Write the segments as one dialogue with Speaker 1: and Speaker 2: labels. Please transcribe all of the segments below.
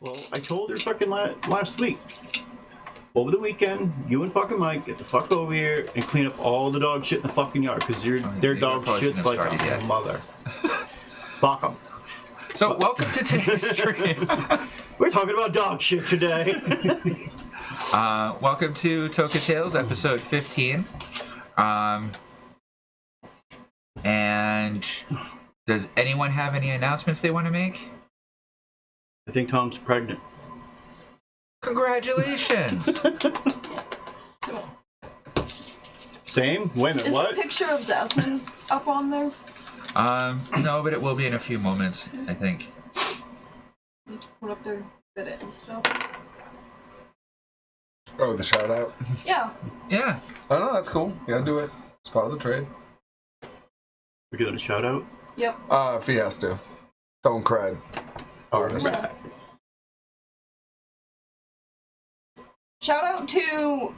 Speaker 1: Well, I told her fucking last week. Over the weekend, you and fucking Mike get the fuck over here and clean up all the dog shit in the fucking yard, because their dog shit's like a mother. Fuck them.
Speaker 2: So, welcome to today's stream.
Speaker 1: We're talking about dog shit today.
Speaker 2: Welcome to Toka Tales, episode 15. And does anyone have any announcements they want to make?
Speaker 1: I think Tom's pregnant.
Speaker 2: Congratulations!
Speaker 1: Same? Wait a minute,
Speaker 3: Is
Speaker 1: what?
Speaker 3: the picture of Jasmine up on there?
Speaker 2: No, but it will be in a few moments, I think.
Speaker 3: Need to put up their edit and stuff.
Speaker 4: Oh, the shout out?
Speaker 3: Yeah.
Speaker 2: Yeah.
Speaker 4: Oh no, that's cool. You gotta do it. It's part of the trade.
Speaker 1: We're giving a shout out?
Speaker 3: Yep.
Speaker 4: If he has to. Don't cred. Artist.
Speaker 1: Right.
Speaker 3: Shout out to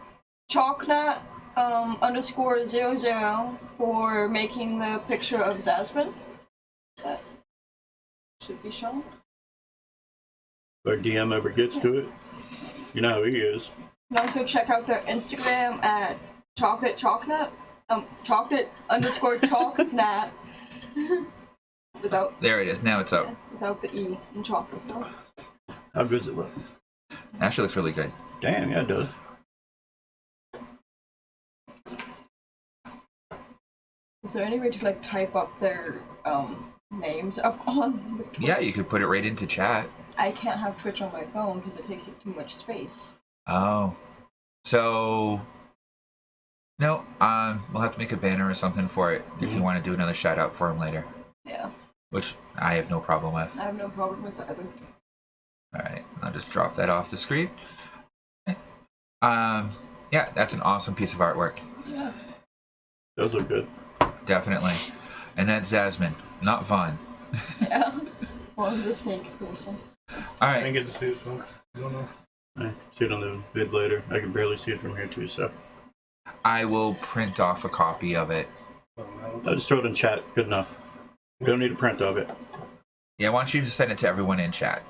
Speaker 3: Chalknut _00 for making the picture of Jasmine. That should be shown.
Speaker 1: If our DM ever gets to it, you know how he is.
Speaker 3: And also check out their Instagram at chocolate chocolate _chalknut. Without
Speaker 2: There it is. Now it's up.
Speaker 3: without the E in chocolate though.
Speaker 1: How good does it look?
Speaker 2: Actually looks really good.
Speaker 1: Damn, yeah, it does.
Speaker 3: Is there any way to like type up their names up on the Twitch?
Speaker 2: Yeah, you could put it right into chat.
Speaker 3: I can't have Twitch on my phone because it takes up too much space.
Speaker 2: Oh. So... No, we'll have to make a banner or something for it if you want to do another shout out for him later.
Speaker 3: Yeah,
Speaker 2: Which I have no problem with.
Speaker 3: I have no problem with that.
Speaker 2: Alright, I'll just drop that off the screen. Okay. Yeah, that's an awesome piece of artwork.
Speaker 3: Yeah.
Speaker 1: Those look good.
Speaker 2: Definitely. And that's Jasmine, not Vaughn.
Speaker 3: Yeah. Well, he's a snake person.
Speaker 1: I
Speaker 2: Alright,
Speaker 1: didn't get to see it, so I don't know. I see it on the vid later. I can barely see it from here too, so.
Speaker 2: I will print off a copy of it.
Speaker 1: I'll just throw it in chat. Good enough. We don't need a print of it.
Speaker 2: Yeah, why don't you just send it to everyone in chat?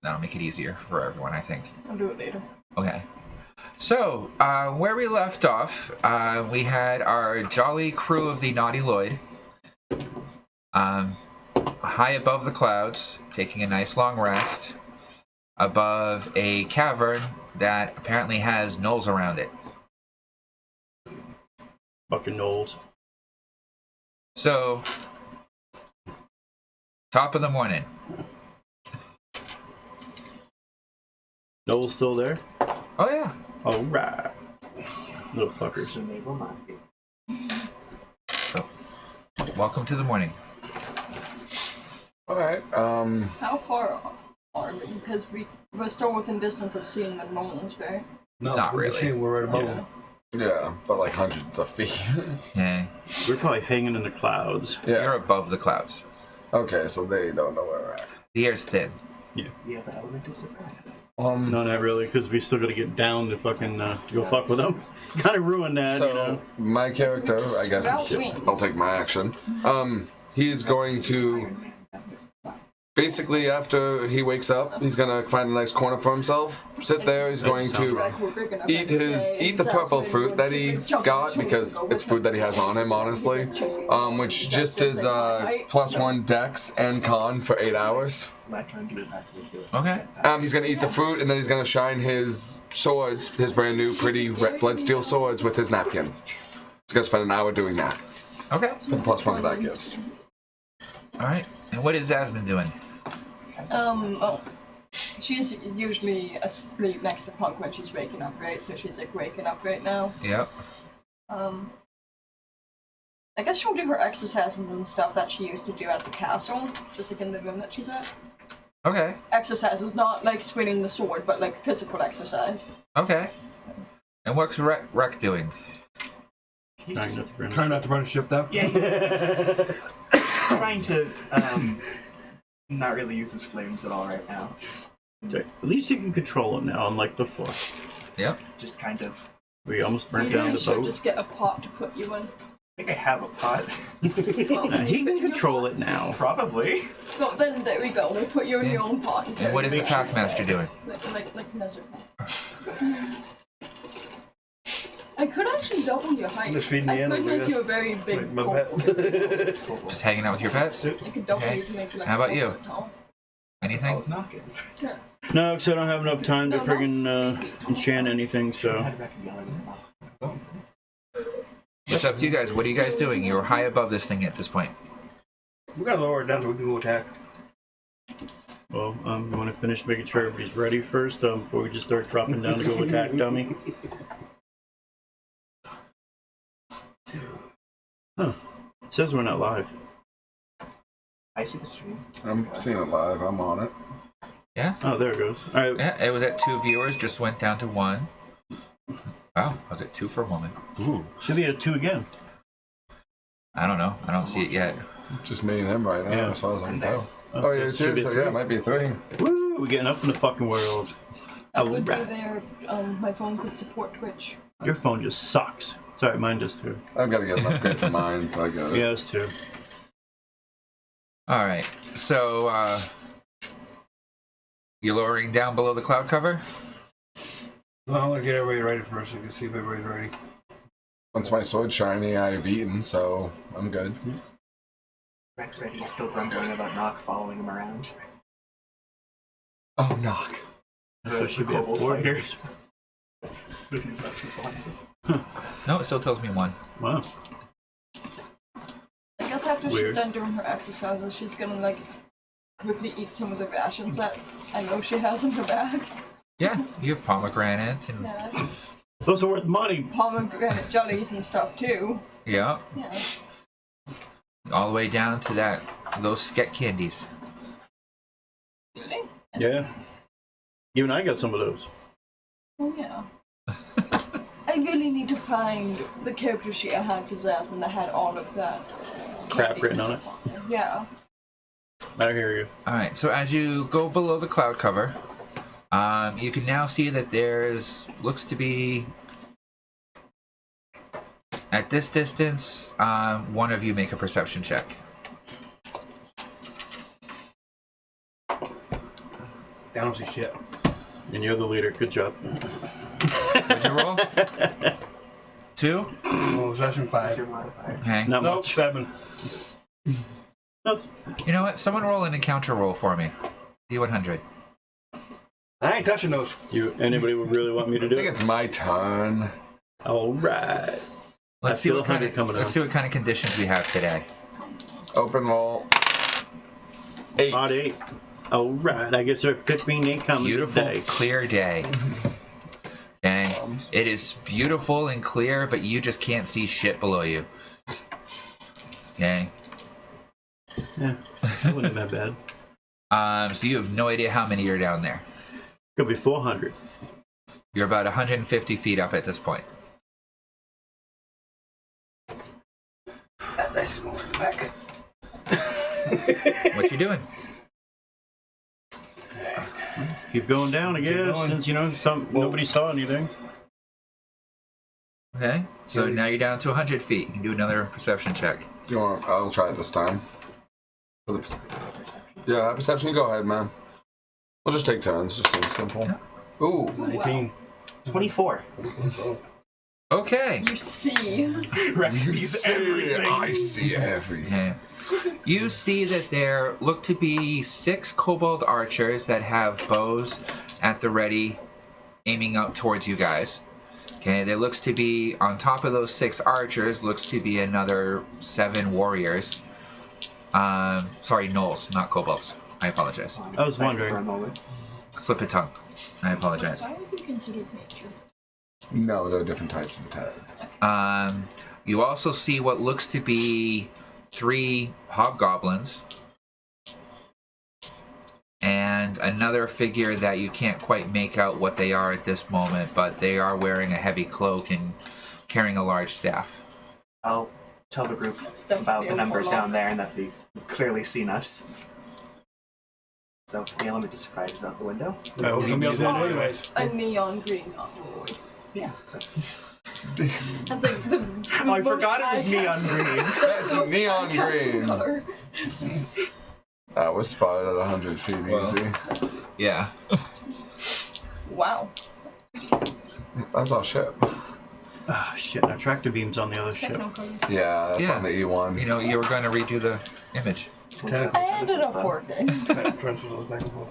Speaker 2: That'll make it easier for everyone, I think.
Speaker 3: I'll do it later.
Speaker 2: Okay. So, where we left off, we had our jolly crew of the Naughty Lloyd high above the clouds, taking a nice long rest above a cavern that apparently has gnolls around it.
Speaker 1: Fucking Knowles.
Speaker 2: So, top of the morning.
Speaker 1: Knowles still there?
Speaker 2: Oh, yeah.
Speaker 1: Alright. Little fuckers.
Speaker 2: So, welcome to the morning.
Speaker 4: Alright,
Speaker 3: How far are we? Because we're still within distance of seeing the moles, right?
Speaker 5: No,
Speaker 2: Not
Speaker 5: we're
Speaker 2: really.
Speaker 5: seeing we're right above
Speaker 3: Yeah.
Speaker 5: them.
Speaker 4: yeah, but like hundreds of feet.
Speaker 2: Yeah.
Speaker 1: We're probably hanging in the clouds.
Speaker 2: You're
Speaker 4: Yeah.
Speaker 2: above the clouds.
Speaker 4: Okay, so they don't know where we're at.
Speaker 2: The air's thin.
Speaker 5: We have the element of surprise.
Speaker 1: No, not really, because we still gotta get down to fucking to go fuck with them. Kind of ruined that,
Speaker 4: So
Speaker 1: you know.
Speaker 4: my character,
Speaker 3: Just
Speaker 4: I guess
Speaker 3: sprout
Speaker 4: it's,
Speaker 3: wings.
Speaker 4: I'll take my action. He's going to basically, after he wakes up, he's gonna find a nice corner for himself, sit there. He's going to
Speaker 3: Like, we're big enough,
Speaker 4: eat
Speaker 3: I'd say,
Speaker 4: the purple
Speaker 3: Jasmine
Speaker 4: fruit
Speaker 3: would
Speaker 4: that
Speaker 3: just,
Speaker 4: he
Speaker 3: like, jump
Speaker 4: got
Speaker 3: on
Speaker 4: because
Speaker 3: shoulders
Speaker 4: it's food that he has on him, honestly. Which just is +1 dex and con for 8 hours.
Speaker 5: My turn to get back to the
Speaker 2: Okay.
Speaker 4: He's gonna eat the fruit and then he's gonna shine his swords, his brand new pretty blood steel swords with his napkins. He's gonna spend an hour doing that.
Speaker 2: Okay.
Speaker 4: The +1 that gives.
Speaker 2: Alright. And what is Jasmine doing?
Speaker 3: Well, she's usually asleep next to Punk when she's waking up, right? So she's like waking up right now.
Speaker 2: Yep.
Speaker 3: I guess she'll do her exercises and stuff that she used to do at the castle, just like in the room that she's at.
Speaker 2: Okay.
Speaker 3: Exercises, not like swinging the sword, but like physical exercise.
Speaker 2: Okay. And what's Rec doing?
Speaker 5: He's
Speaker 1: Trying
Speaker 5: just
Speaker 1: not to burn.
Speaker 5: trying not to burn a ship down. Yeah, he's trying to not really use his flames at all right now.
Speaker 1: At least you can control it now, unlike before.
Speaker 2: Yep.
Speaker 5: Just kind of
Speaker 1: We almost burnt
Speaker 3: Maybe
Speaker 1: down
Speaker 3: we
Speaker 1: the
Speaker 3: should
Speaker 1: boat.
Speaker 3: just get a pot to put you in.
Speaker 5: think I have a pot.
Speaker 3: Well,
Speaker 1: He can
Speaker 3: fit in your
Speaker 1: control
Speaker 3: pot?
Speaker 1: it now.
Speaker 5: Probably.
Speaker 3: Well, then there we go. We put you in your own pot.
Speaker 2: And what is the Pathmaster doing?
Speaker 3: Like Messer. I could actually double your height.
Speaker 6: Just feeding the
Speaker 3: I could
Speaker 6: animals, I
Speaker 3: make
Speaker 6: guess.
Speaker 3: you a very big
Speaker 6: My
Speaker 3: kobold.
Speaker 2: Just hanging out with your pets?
Speaker 3: I could double
Speaker 2: Okay.
Speaker 3: you to make you like
Speaker 2: How about
Speaker 3: a
Speaker 2: you?
Speaker 3: kobold tall.
Speaker 2: Anything?
Speaker 5: All knockins.
Speaker 3: Yeah.
Speaker 1: No, because I don't have enough time to
Speaker 3: No,
Speaker 1: friggin'
Speaker 3: that's-
Speaker 1: enchant anything,
Speaker 5: I
Speaker 1: so.
Speaker 5: had back in yelling.
Speaker 2: It's up to you guys. What are you guys doing? You're high above this thing at this point.
Speaker 6: We gotta lower it down so we can go attack.
Speaker 1: Well, you want to finish making sure everybody's ready first before we just start dropping down to go attack dummy? Huh. It says we're not live.
Speaker 5: I see the stream.
Speaker 4: I'm seeing it live. I'm on it.
Speaker 2: Yeah?
Speaker 1: Oh, there it goes. All right.
Speaker 2: Yeah, it was at 2 viewers, just went down to 1. Wow, was it 2 for a moment?
Speaker 1: Ooh. Should be at 2 again.
Speaker 2: I don't know. I don't see it yet.
Speaker 4: Just me and him right now,
Speaker 1: Yeah.
Speaker 4: as far as I can tell.
Speaker 1: Oh,
Speaker 4: Oh, yeah,
Speaker 1: it should
Speaker 4: too.
Speaker 1: be
Speaker 4: So
Speaker 1: a
Speaker 4: yeah, it
Speaker 1: 3.
Speaker 4: might be a 3.
Speaker 1: Woo! We're getting up in the fucking world.
Speaker 3: I would be
Speaker 1: Alright.
Speaker 3: there if my phone could support Twitch.
Speaker 1: Your phone just sucks. Sorry, mine does too.
Speaker 4: I've got to get an upgrade for mine, so I got it.
Speaker 1: Yeah, us too.
Speaker 2: Alright, so, you're lowering down below the cloud cover?
Speaker 6: Well, I'm gonna get everybody ready first so we can see if everybody's ready.
Speaker 4: Once my sword's shiny, I've eaten, so I'm good.
Speaker 5: Rex ready. He's still grumbling about Knock following him around.
Speaker 4: Oh, knock.
Speaker 1: So it should be at
Speaker 5: kobold
Speaker 1: 4.
Speaker 5: fighter. But he's not too fond of.
Speaker 2: No, it still tells me 1.
Speaker 1: Wow.
Speaker 3: I guess after she's
Speaker 1: Weird.
Speaker 3: done doing her exercises, she's gonna like quickly eat some of the rations that I know she has in her bag.
Speaker 2: Yeah, you have pomegranates and...
Speaker 3: Yeah.
Speaker 1: Those are worth money.
Speaker 3: Pomegranate jellies and stuff too.
Speaker 2: Yeah,
Speaker 3: Yeah.
Speaker 2: all the way down to those sket candies.
Speaker 3: Really?
Speaker 1: Yeah. Even I got some of those.
Speaker 3: Oh yeah. I really need to find the character sheet I had for Zasmine that had all of that
Speaker 1: Crap
Speaker 3: candy
Speaker 1: written on it.
Speaker 3: stuff on Yeah.
Speaker 1: I hear you.
Speaker 2: Alright, so as you go below the cloud cover, you can now see that looks to be, at this distance, one of you make a perception check.
Speaker 6: I don't see shit.
Speaker 1: And you're the leader. Good job.
Speaker 2: What'd you roll? 2?
Speaker 6: Oh, session 5.
Speaker 5: Your modifier.
Speaker 2: Okay.
Speaker 1: Not
Speaker 6: Nope,
Speaker 1: much.
Speaker 6: 7.
Speaker 1: No.
Speaker 2: You know what? Someone roll an encounter roll for me. D100.
Speaker 6: I ain't touching those.
Speaker 1: Anybody would really want me to
Speaker 4: I
Speaker 1: do
Speaker 4: think
Speaker 1: it?
Speaker 4: it's my turn.
Speaker 1: All right.
Speaker 2: Let's
Speaker 1: I
Speaker 2: see
Speaker 1: feel
Speaker 2: what kind
Speaker 1: 100
Speaker 2: of
Speaker 1: coming
Speaker 2: let's
Speaker 1: up.
Speaker 2: see what kind of conditions we have today.
Speaker 4: Open roll. 8.
Speaker 1: Odd 8. All right. I guess our 15 ain't coming
Speaker 2: Beautiful,
Speaker 1: today.
Speaker 2: clear day. Okay. It is beautiful and clear, but you just can't see shit below you. Okay.
Speaker 1: Yeah. That wouldn't have been bad.
Speaker 2: So you have no idea how many are down there.
Speaker 1: Could be 400.
Speaker 2: You're about 150 feet up at this point.
Speaker 6: That dice is going in the back.
Speaker 2: What you doing?
Speaker 1: Keep going down, I guess,
Speaker 6: going.
Speaker 1: since, nobody saw anything.
Speaker 2: Okay. So now you're down to 100 feet. You can do another perception check.
Speaker 4: Do you want? I'll try it this time. For the yeah, perception. You go ahead, man. We'll just take turns. Just seems simple. Ooh.
Speaker 6: 19.
Speaker 5: 24.
Speaker 2: Okay.
Speaker 3: You see.
Speaker 5: Rex sees everything.
Speaker 4: I see everything.
Speaker 2: Okay. You see that there look to be 6 kobold archers that have bows at the ready, aiming out towards you guys. Okay, there looks to be, on top of those 6 archers, looks to be another 7 warriors. Sorry, gnolls, not kobolds. I apologize.
Speaker 1: I was
Speaker 5: Excited
Speaker 1: wondering.
Speaker 5: for a moment.
Speaker 2: Slip of tongue. I apologize.
Speaker 3: Why would you consider nature?
Speaker 4: No, there are different types of attack.
Speaker 2: You also see what looks to be 3 hobgoblins. And another figure that you can't quite make out what they are at this moment, but they are wearing a heavy cloak and carrying a large staff.
Speaker 5: I'll tell the group
Speaker 3: Stuff
Speaker 5: about the
Speaker 3: they'll
Speaker 5: numbers
Speaker 3: pull off.
Speaker 5: down there and that they've clearly seen us. So the element of surprise is out the window.
Speaker 6: I was gonna be able to do it anyways.
Speaker 3: A neon green. Oh,
Speaker 5: Yeah. So
Speaker 3: That's like the
Speaker 5: Oh, I forgot it was neon green.
Speaker 4: That's a neon green.
Speaker 3: Color.
Speaker 4: That was spotted at 100 feet easy.
Speaker 2: Yeah.
Speaker 3: Wow.
Speaker 4: That's all shit.
Speaker 1: Ah, shit. Our tractor beam's on the other ship.
Speaker 3: Technical.
Speaker 4: Yeah, that's
Speaker 2: Yeah.
Speaker 4: on the E1.
Speaker 2: You know, you were going to redo the image.
Speaker 3: I ended up working.
Speaker 6: Transfer those back and forth.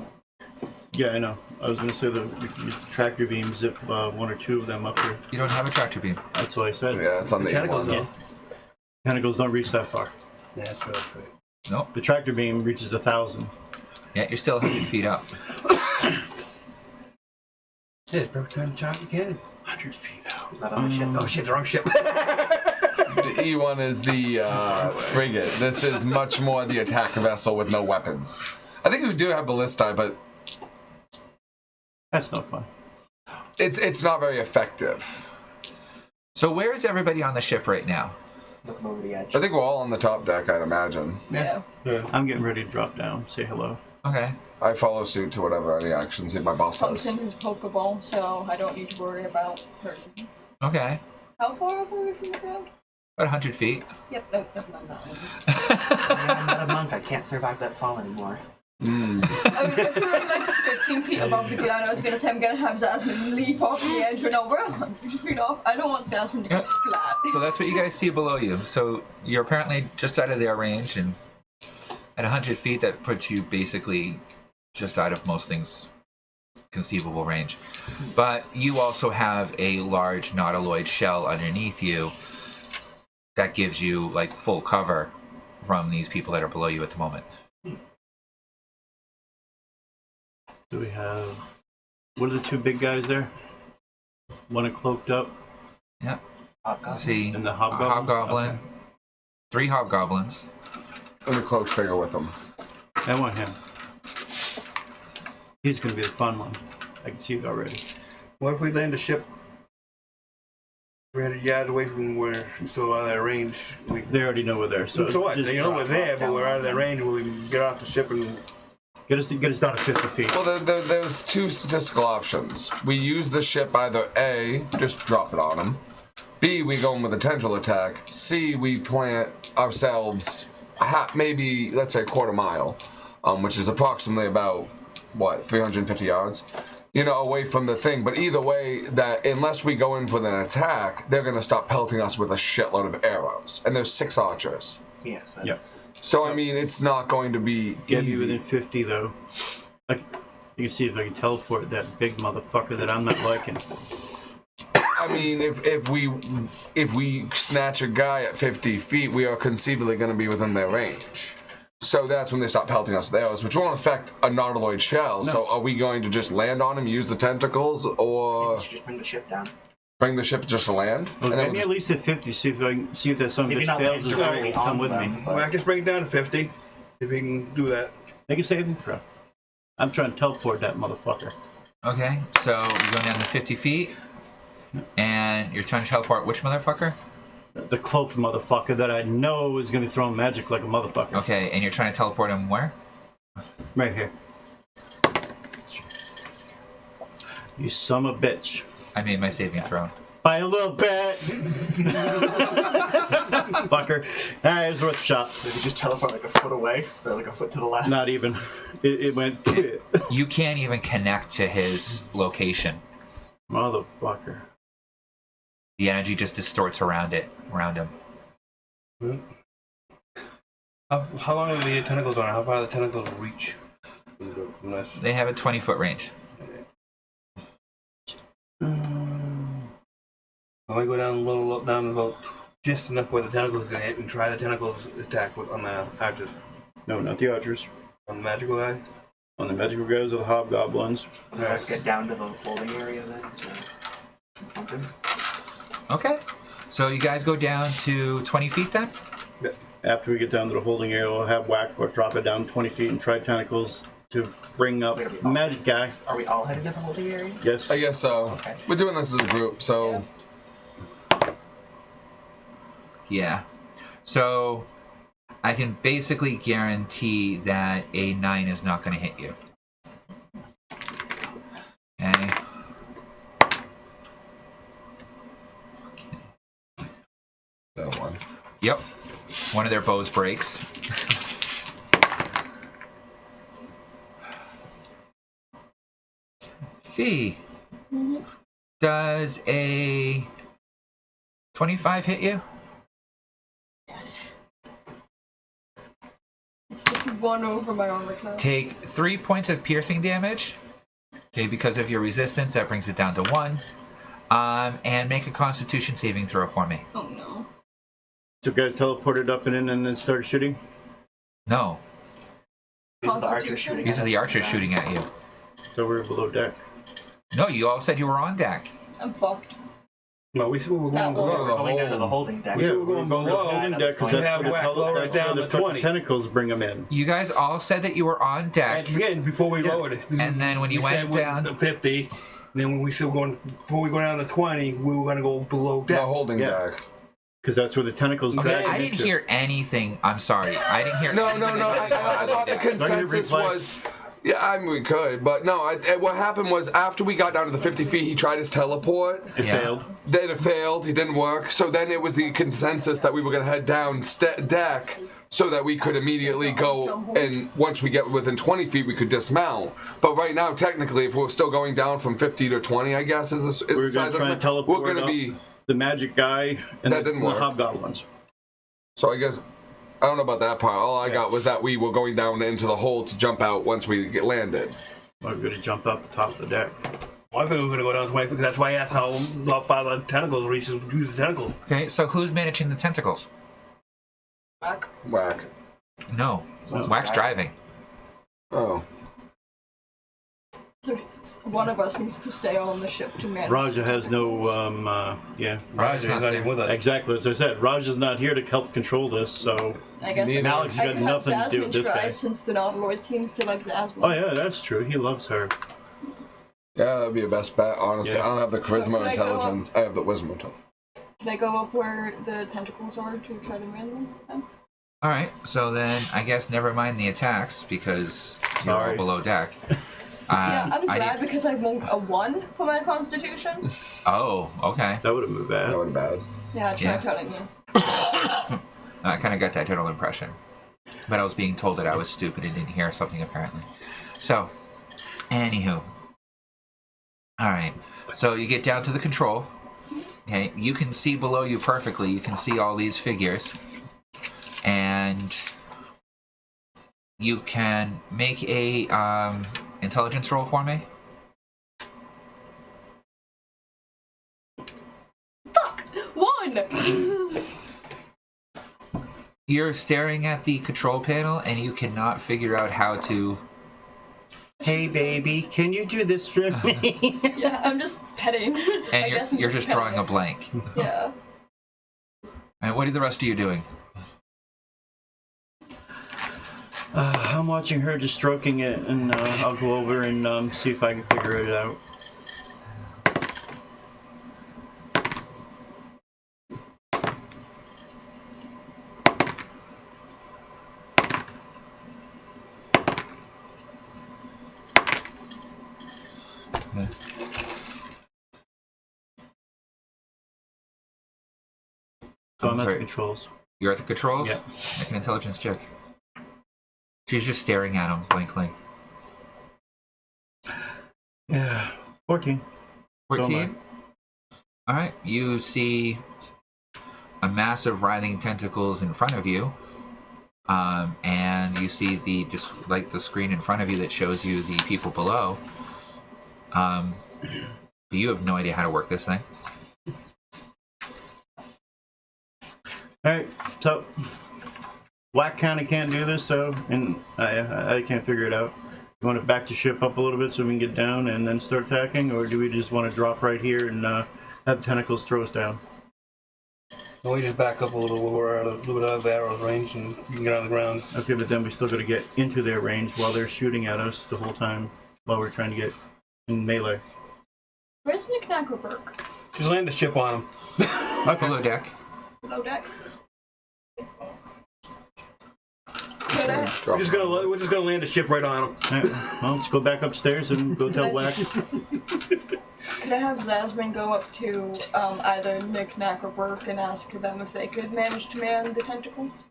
Speaker 1: Yeah, I know. I was gonna say that we could use the tractor beam, zip one or two of them up here.
Speaker 2: You don't have a tractor beam.
Speaker 1: That's what I said.
Speaker 4: Yeah, it's on the
Speaker 6: Tentacles,
Speaker 4: E1.
Speaker 6: though.
Speaker 1: Tentacles don't reach that far.
Speaker 6: Yeah, that's right.
Speaker 2: Nope.
Speaker 1: The tractor beam reaches 1,000.
Speaker 2: Yeah, you're still 100 feet up.
Speaker 6: Yeah, it's perfect time to charge the cannon.
Speaker 1: 100 feet out.
Speaker 5: Not on the ship.
Speaker 6: Oh shit, the wrong ship.
Speaker 4: The E1 is the frigate. This is much more the attack vessel with no weapons. I think we do have ballistae, but
Speaker 1: That's no fun.
Speaker 4: it's not very effective.
Speaker 2: So where is everybody on the ship right now?
Speaker 5: Looking over the edge.
Speaker 4: I think we're all on the top deck, I'd imagine.
Speaker 3: Yeah.
Speaker 1: I'm getting ready to drop down. Say hello.
Speaker 2: Okay.
Speaker 4: I follow suit to whatever any actions my boss
Speaker 3: Punk's
Speaker 4: says.
Speaker 3: in his Pokeball, so I don't need to worry about hurting him.
Speaker 2: Okay.
Speaker 3: How far up are we from the ground?
Speaker 2: About 100 feet.
Speaker 3: Yep, no, never mind that one.
Speaker 5: I'm not a monk. I can't survive that fall anymore.
Speaker 3: I mean, if we were like 15 feet above the ground, I was gonna say I'm gonna have Jasmine leap off the edge, but no, we're 100 feet off. I don't want Jasmine to
Speaker 2: Yep.
Speaker 3: go splat.
Speaker 2: So that's what you guys see below you. So you're apparently just out of their range, and at 100 feet, that puts you basically just out of most things' conceivable range. But you also have a large nautiloid shell underneath you that gives you like full cover from these people that are below you at the moment.
Speaker 1: Do we have... What are the two big guys there? One cloaked up
Speaker 2: Yep.
Speaker 5: Hobgoblin.
Speaker 2: See,
Speaker 1: and the
Speaker 2: a
Speaker 1: hobgoblin?
Speaker 2: hobgoblin,
Speaker 1: Okay.
Speaker 2: 3 hobgoblins.
Speaker 4: And the cloak's figure with them.
Speaker 1: I want him. He's gonna be the fun one. I can see it already.
Speaker 6: What if we land a ship 300 yards away from where we're still out of their range?
Speaker 1: They already know we're there, so...
Speaker 6: So what?
Speaker 1: just
Speaker 6: They know we're there, but we're out of their
Speaker 5: down.
Speaker 6: range where we can get off the ship and...
Speaker 1: Get us down to 50 feet.
Speaker 4: Well, there's two statistical options. We use the ship either A, just drop it on them. B, we go in with a tendril attack. C, we plant ourselves maybe, let's say, a quarter mile, which is approximately about, 350 yards? You know, away from the thing. But either way, that unless we go in for an attack, they're going to start pelting us with a shitload of arrows. And there's 6 archers.
Speaker 5: Yes, that's...
Speaker 4: So, I mean, it's not going to be
Speaker 1: Get me
Speaker 4: easy.
Speaker 1: within 50, though. You can see if I can teleport that big motherfucker that I'm not liking.
Speaker 4: I mean, if we snatch a guy at 50 feet, we are conceivably going to be within their range. So that's when they start pelting us with arrows, which won't affect a nautiloid shell. So are we going to just land on him, use the tentacles, or
Speaker 5: We should just bring the ship down.
Speaker 4: bring the ship just to land?
Speaker 1: Well,
Speaker 4: And then
Speaker 1: get me
Speaker 4: we'll
Speaker 1: at least at 50, see if that some
Speaker 5: Maybe
Speaker 1: bitch
Speaker 5: not
Speaker 1: fails
Speaker 5: land
Speaker 1: as
Speaker 5: directly
Speaker 1: well. Come
Speaker 5: on
Speaker 1: with
Speaker 5: them,
Speaker 1: me.
Speaker 5: but-
Speaker 6: Well, I can bring it down to 50. See if we can do that.
Speaker 1: Make a saving throw. I'm trying to teleport that motherfucker.
Speaker 2: Okay, so you're going down to 50 feet, and you're trying to teleport which motherfucker?
Speaker 1: The cloaked motherfucker that I know is going to throw magic like a motherfucker.
Speaker 2: Okay, and you're trying to teleport him where?
Speaker 1: Right here. You son of a bitch.
Speaker 2: I made my saving throw.
Speaker 1: By a little bit. Fucker. Alright, it was worth a shot.
Speaker 5: Did you just teleport like a foot away? Or like a foot to the left?
Speaker 1: Not even. It went...
Speaker 2: You can't even connect to his location.
Speaker 1: Motherfucker.
Speaker 2: The energy just distorts around him.
Speaker 6: How long are the tentacles on? How far do the tentacles reach? From this?
Speaker 2: They have a 20-foot range.
Speaker 6: I might go down a little up, down about just enough where the tentacles can hit and try the tentacles attack on the archers.
Speaker 1: No, not the archers.
Speaker 6: On the magical guy.
Speaker 1: On the magical guys or the hobgoblins.
Speaker 5: Let's get down to the holding area then. To confront him.
Speaker 2: Okay, so you guys go down to 20 feet then?
Speaker 1: After we get down to the holding area, we'll have Whackfoot drop it down 20 feet and try tentacles to bring up magic guy.
Speaker 5: Are we all headed to the holding area?
Speaker 1: Yes.
Speaker 4: I guess so.
Speaker 5: Okay.
Speaker 4: We're doing this as a group, so
Speaker 2: Yeah. So I can basically guarantee that a 9 is not going to hit you. Okay. One of their bows breaks. Fee, does a 25 hit you?
Speaker 3: Yes. It's just one over my armor class.
Speaker 2: Take 3 points of piercing damage. Okay, because of your resistance, that brings it down to 1. And make a Constitution saving throw for me.
Speaker 3: Oh no.
Speaker 1: So guys teleported up and in and then started shooting?
Speaker 2: No,
Speaker 5: These are the archers shooting.
Speaker 2: these
Speaker 5: at
Speaker 2: are
Speaker 5: us
Speaker 2: the
Speaker 5: from
Speaker 2: archers
Speaker 5: ground.
Speaker 2: shooting at you.
Speaker 1: So we're below deck.
Speaker 2: No, you all said you were on deck.
Speaker 3: I'm fucked.
Speaker 6: No, we said we were going
Speaker 3: That one.
Speaker 6: below.
Speaker 5: We're going down to the holding deck.
Speaker 1: Yeah,
Speaker 6: we're going below.
Speaker 1: holding deck because
Speaker 6: You
Speaker 1: that's
Speaker 6: have
Speaker 1: where
Speaker 6: whack
Speaker 1: the,
Speaker 6: lower
Speaker 1: that's
Speaker 6: down
Speaker 1: where the
Speaker 6: to
Speaker 1: fucking
Speaker 6: 20.
Speaker 1: tentacles bring them in.
Speaker 2: You guys all said that you were on deck.
Speaker 6: Again, before we lowered it.
Speaker 2: And then when you
Speaker 6: We
Speaker 2: went
Speaker 6: said we're
Speaker 2: down-
Speaker 6: to 50, then when we said before we go down to 20, we were going to go below
Speaker 4: The
Speaker 6: deck.
Speaker 4: holding
Speaker 1: Yeah.
Speaker 4: deck.
Speaker 1: Because that's where the tentacles
Speaker 2: Okay,
Speaker 1: drag
Speaker 2: I
Speaker 1: them
Speaker 2: didn't
Speaker 1: into.
Speaker 2: hear anything. I'm sorry. I didn't hear
Speaker 4: No,
Speaker 2: anything.
Speaker 4: I thought the consensus
Speaker 1: replay.
Speaker 4: was. Yeah, I mean, we could, but no. What happened was after we got down to the 50 feet, he tried his teleport.
Speaker 1: It
Speaker 2: Yeah.
Speaker 1: failed.
Speaker 4: Then it failed. He didn't work. So then it was the consensus that we were going to head down deck so that we could immediately go, and once we get within 20 feet, we could dismount. But right now, technically, if we're still going down from 50 to 20, I guess, is the
Speaker 1: We're
Speaker 4: size
Speaker 1: going to try and
Speaker 4: estimate,
Speaker 1: teleport
Speaker 4: we're going to
Speaker 1: up
Speaker 4: be...
Speaker 1: the magic guy and
Speaker 4: That
Speaker 1: the
Speaker 4: didn't work.
Speaker 1: hobgoblins.
Speaker 4: So I guess... I don't know about that part. All I got was that we were going down into the hole to jump out once we landed.
Speaker 1: We're going to jump out the top of the deck.
Speaker 6: Well, I think we were going to go down to 20 because that's why I asked how far the tentacles reach to use the tentacles.
Speaker 2: Okay, so who's managing the tentacles?
Speaker 3: Back.
Speaker 4: Whack.
Speaker 2: No,
Speaker 1: No.
Speaker 2: Wax driving.
Speaker 4: Oh.
Speaker 3: So one of us needs to stay on the ship to manage.
Speaker 1: Raja has no, yeah.
Speaker 2: Raja's not
Speaker 6: not
Speaker 2: there.
Speaker 6: even with us.
Speaker 1: Exactly, as I said, Raja's not here to help control this, so...
Speaker 3: I guess
Speaker 4: Neither
Speaker 1: Alex has
Speaker 3: I
Speaker 1: got
Speaker 3: could have
Speaker 1: nothing to do
Speaker 3: Zasmine
Speaker 1: with this
Speaker 3: try
Speaker 1: guy.
Speaker 3: since the Nautiloid seems to like Zasmine.
Speaker 1: Oh yeah, that's true. He loves her.
Speaker 4: Yeah, that'd be a best bet, honestly.
Speaker 1: Yeah.
Speaker 4: I don't have the
Speaker 3: So
Speaker 4: charisma
Speaker 3: can I go
Speaker 4: intelligence. I have the wisdom intelligence.
Speaker 3: Can I go up where the tentacles are to try to man them then?
Speaker 2: All right, so then I guess never mind the attacks because you're all
Speaker 1: Sorry.
Speaker 2: below deck.
Speaker 3: Yeah, I'm
Speaker 2: I
Speaker 3: glad
Speaker 2: need-
Speaker 3: because I won a 1 for my constitution.
Speaker 2: Oh, okay.
Speaker 1: That would have been bad.
Speaker 4: That would bad.
Speaker 3: Yeah, try
Speaker 2: Yeah.
Speaker 3: telling you.
Speaker 2: I kind of got that general impression. But I was being told that I was stupid and didn't hear something apparently. So, anywho. Alright, so you get down to the control. Okay, you can see below you perfectly. You can see all these figures. And you can make a intelligence roll for me.
Speaker 3: Fuck! 1!
Speaker 2: You're staring at the control panel and you cannot figure out how to...
Speaker 1: Hey baby, can you do this for me?
Speaker 3: Yeah, I'm just petting. I
Speaker 2: And
Speaker 3: guess I'm
Speaker 2: you're just drawing a
Speaker 3: petting
Speaker 2: blank.
Speaker 3: it. Yeah.
Speaker 2: And what are the rest of you doing?
Speaker 1: I'm watching her just stroking it, and I'll go over and see if I can figure it out. So I'm at the
Speaker 2: sorry.
Speaker 1: controls.
Speaker 2: You're at the controls?
Speaker 1: Yeah.
Speaker 2: Make an intelligence check. She's just staring at him blankly.
Speaker 1: Yeah, 14. So am
Speaker 2: 14? Alright, you see a mass of writhing tentacles in front of you. And you see the screen in front of you that shows you the people below. But you have no idea how to work this thing.
Speaker 1: Alright, so Whack kind of can't do this, so, and I can't figure it out. You want to back the ship up a little bit so we can get down and then start attacking, or do we just want to drop right here and have tentacles throw us down?
Speaker 6: So we just back up a little bit. We're a little bit out of arrow's range and you can get on the ground.
Speaker 1: Okay, but then we still got to get into their range while they're shooting at us the whole time while we're trying to get in melee.
Speaker 3: Where's Nick Knackerberg?
Speaker 6: Just land the ship on him.
Speaker 2: Below deck.
Speaker 3: Below deck? Could I,
Speaker 4: Drop
Speaker 6: We're just gonna land the ship right on him.
Speaker 1: Alright, well, let's go back upstairs and go tell Whack.
Speaker 3: could I have Zasmine go up to either Nick, Knack, or Burke and ask them if they could manage to man the tentacles?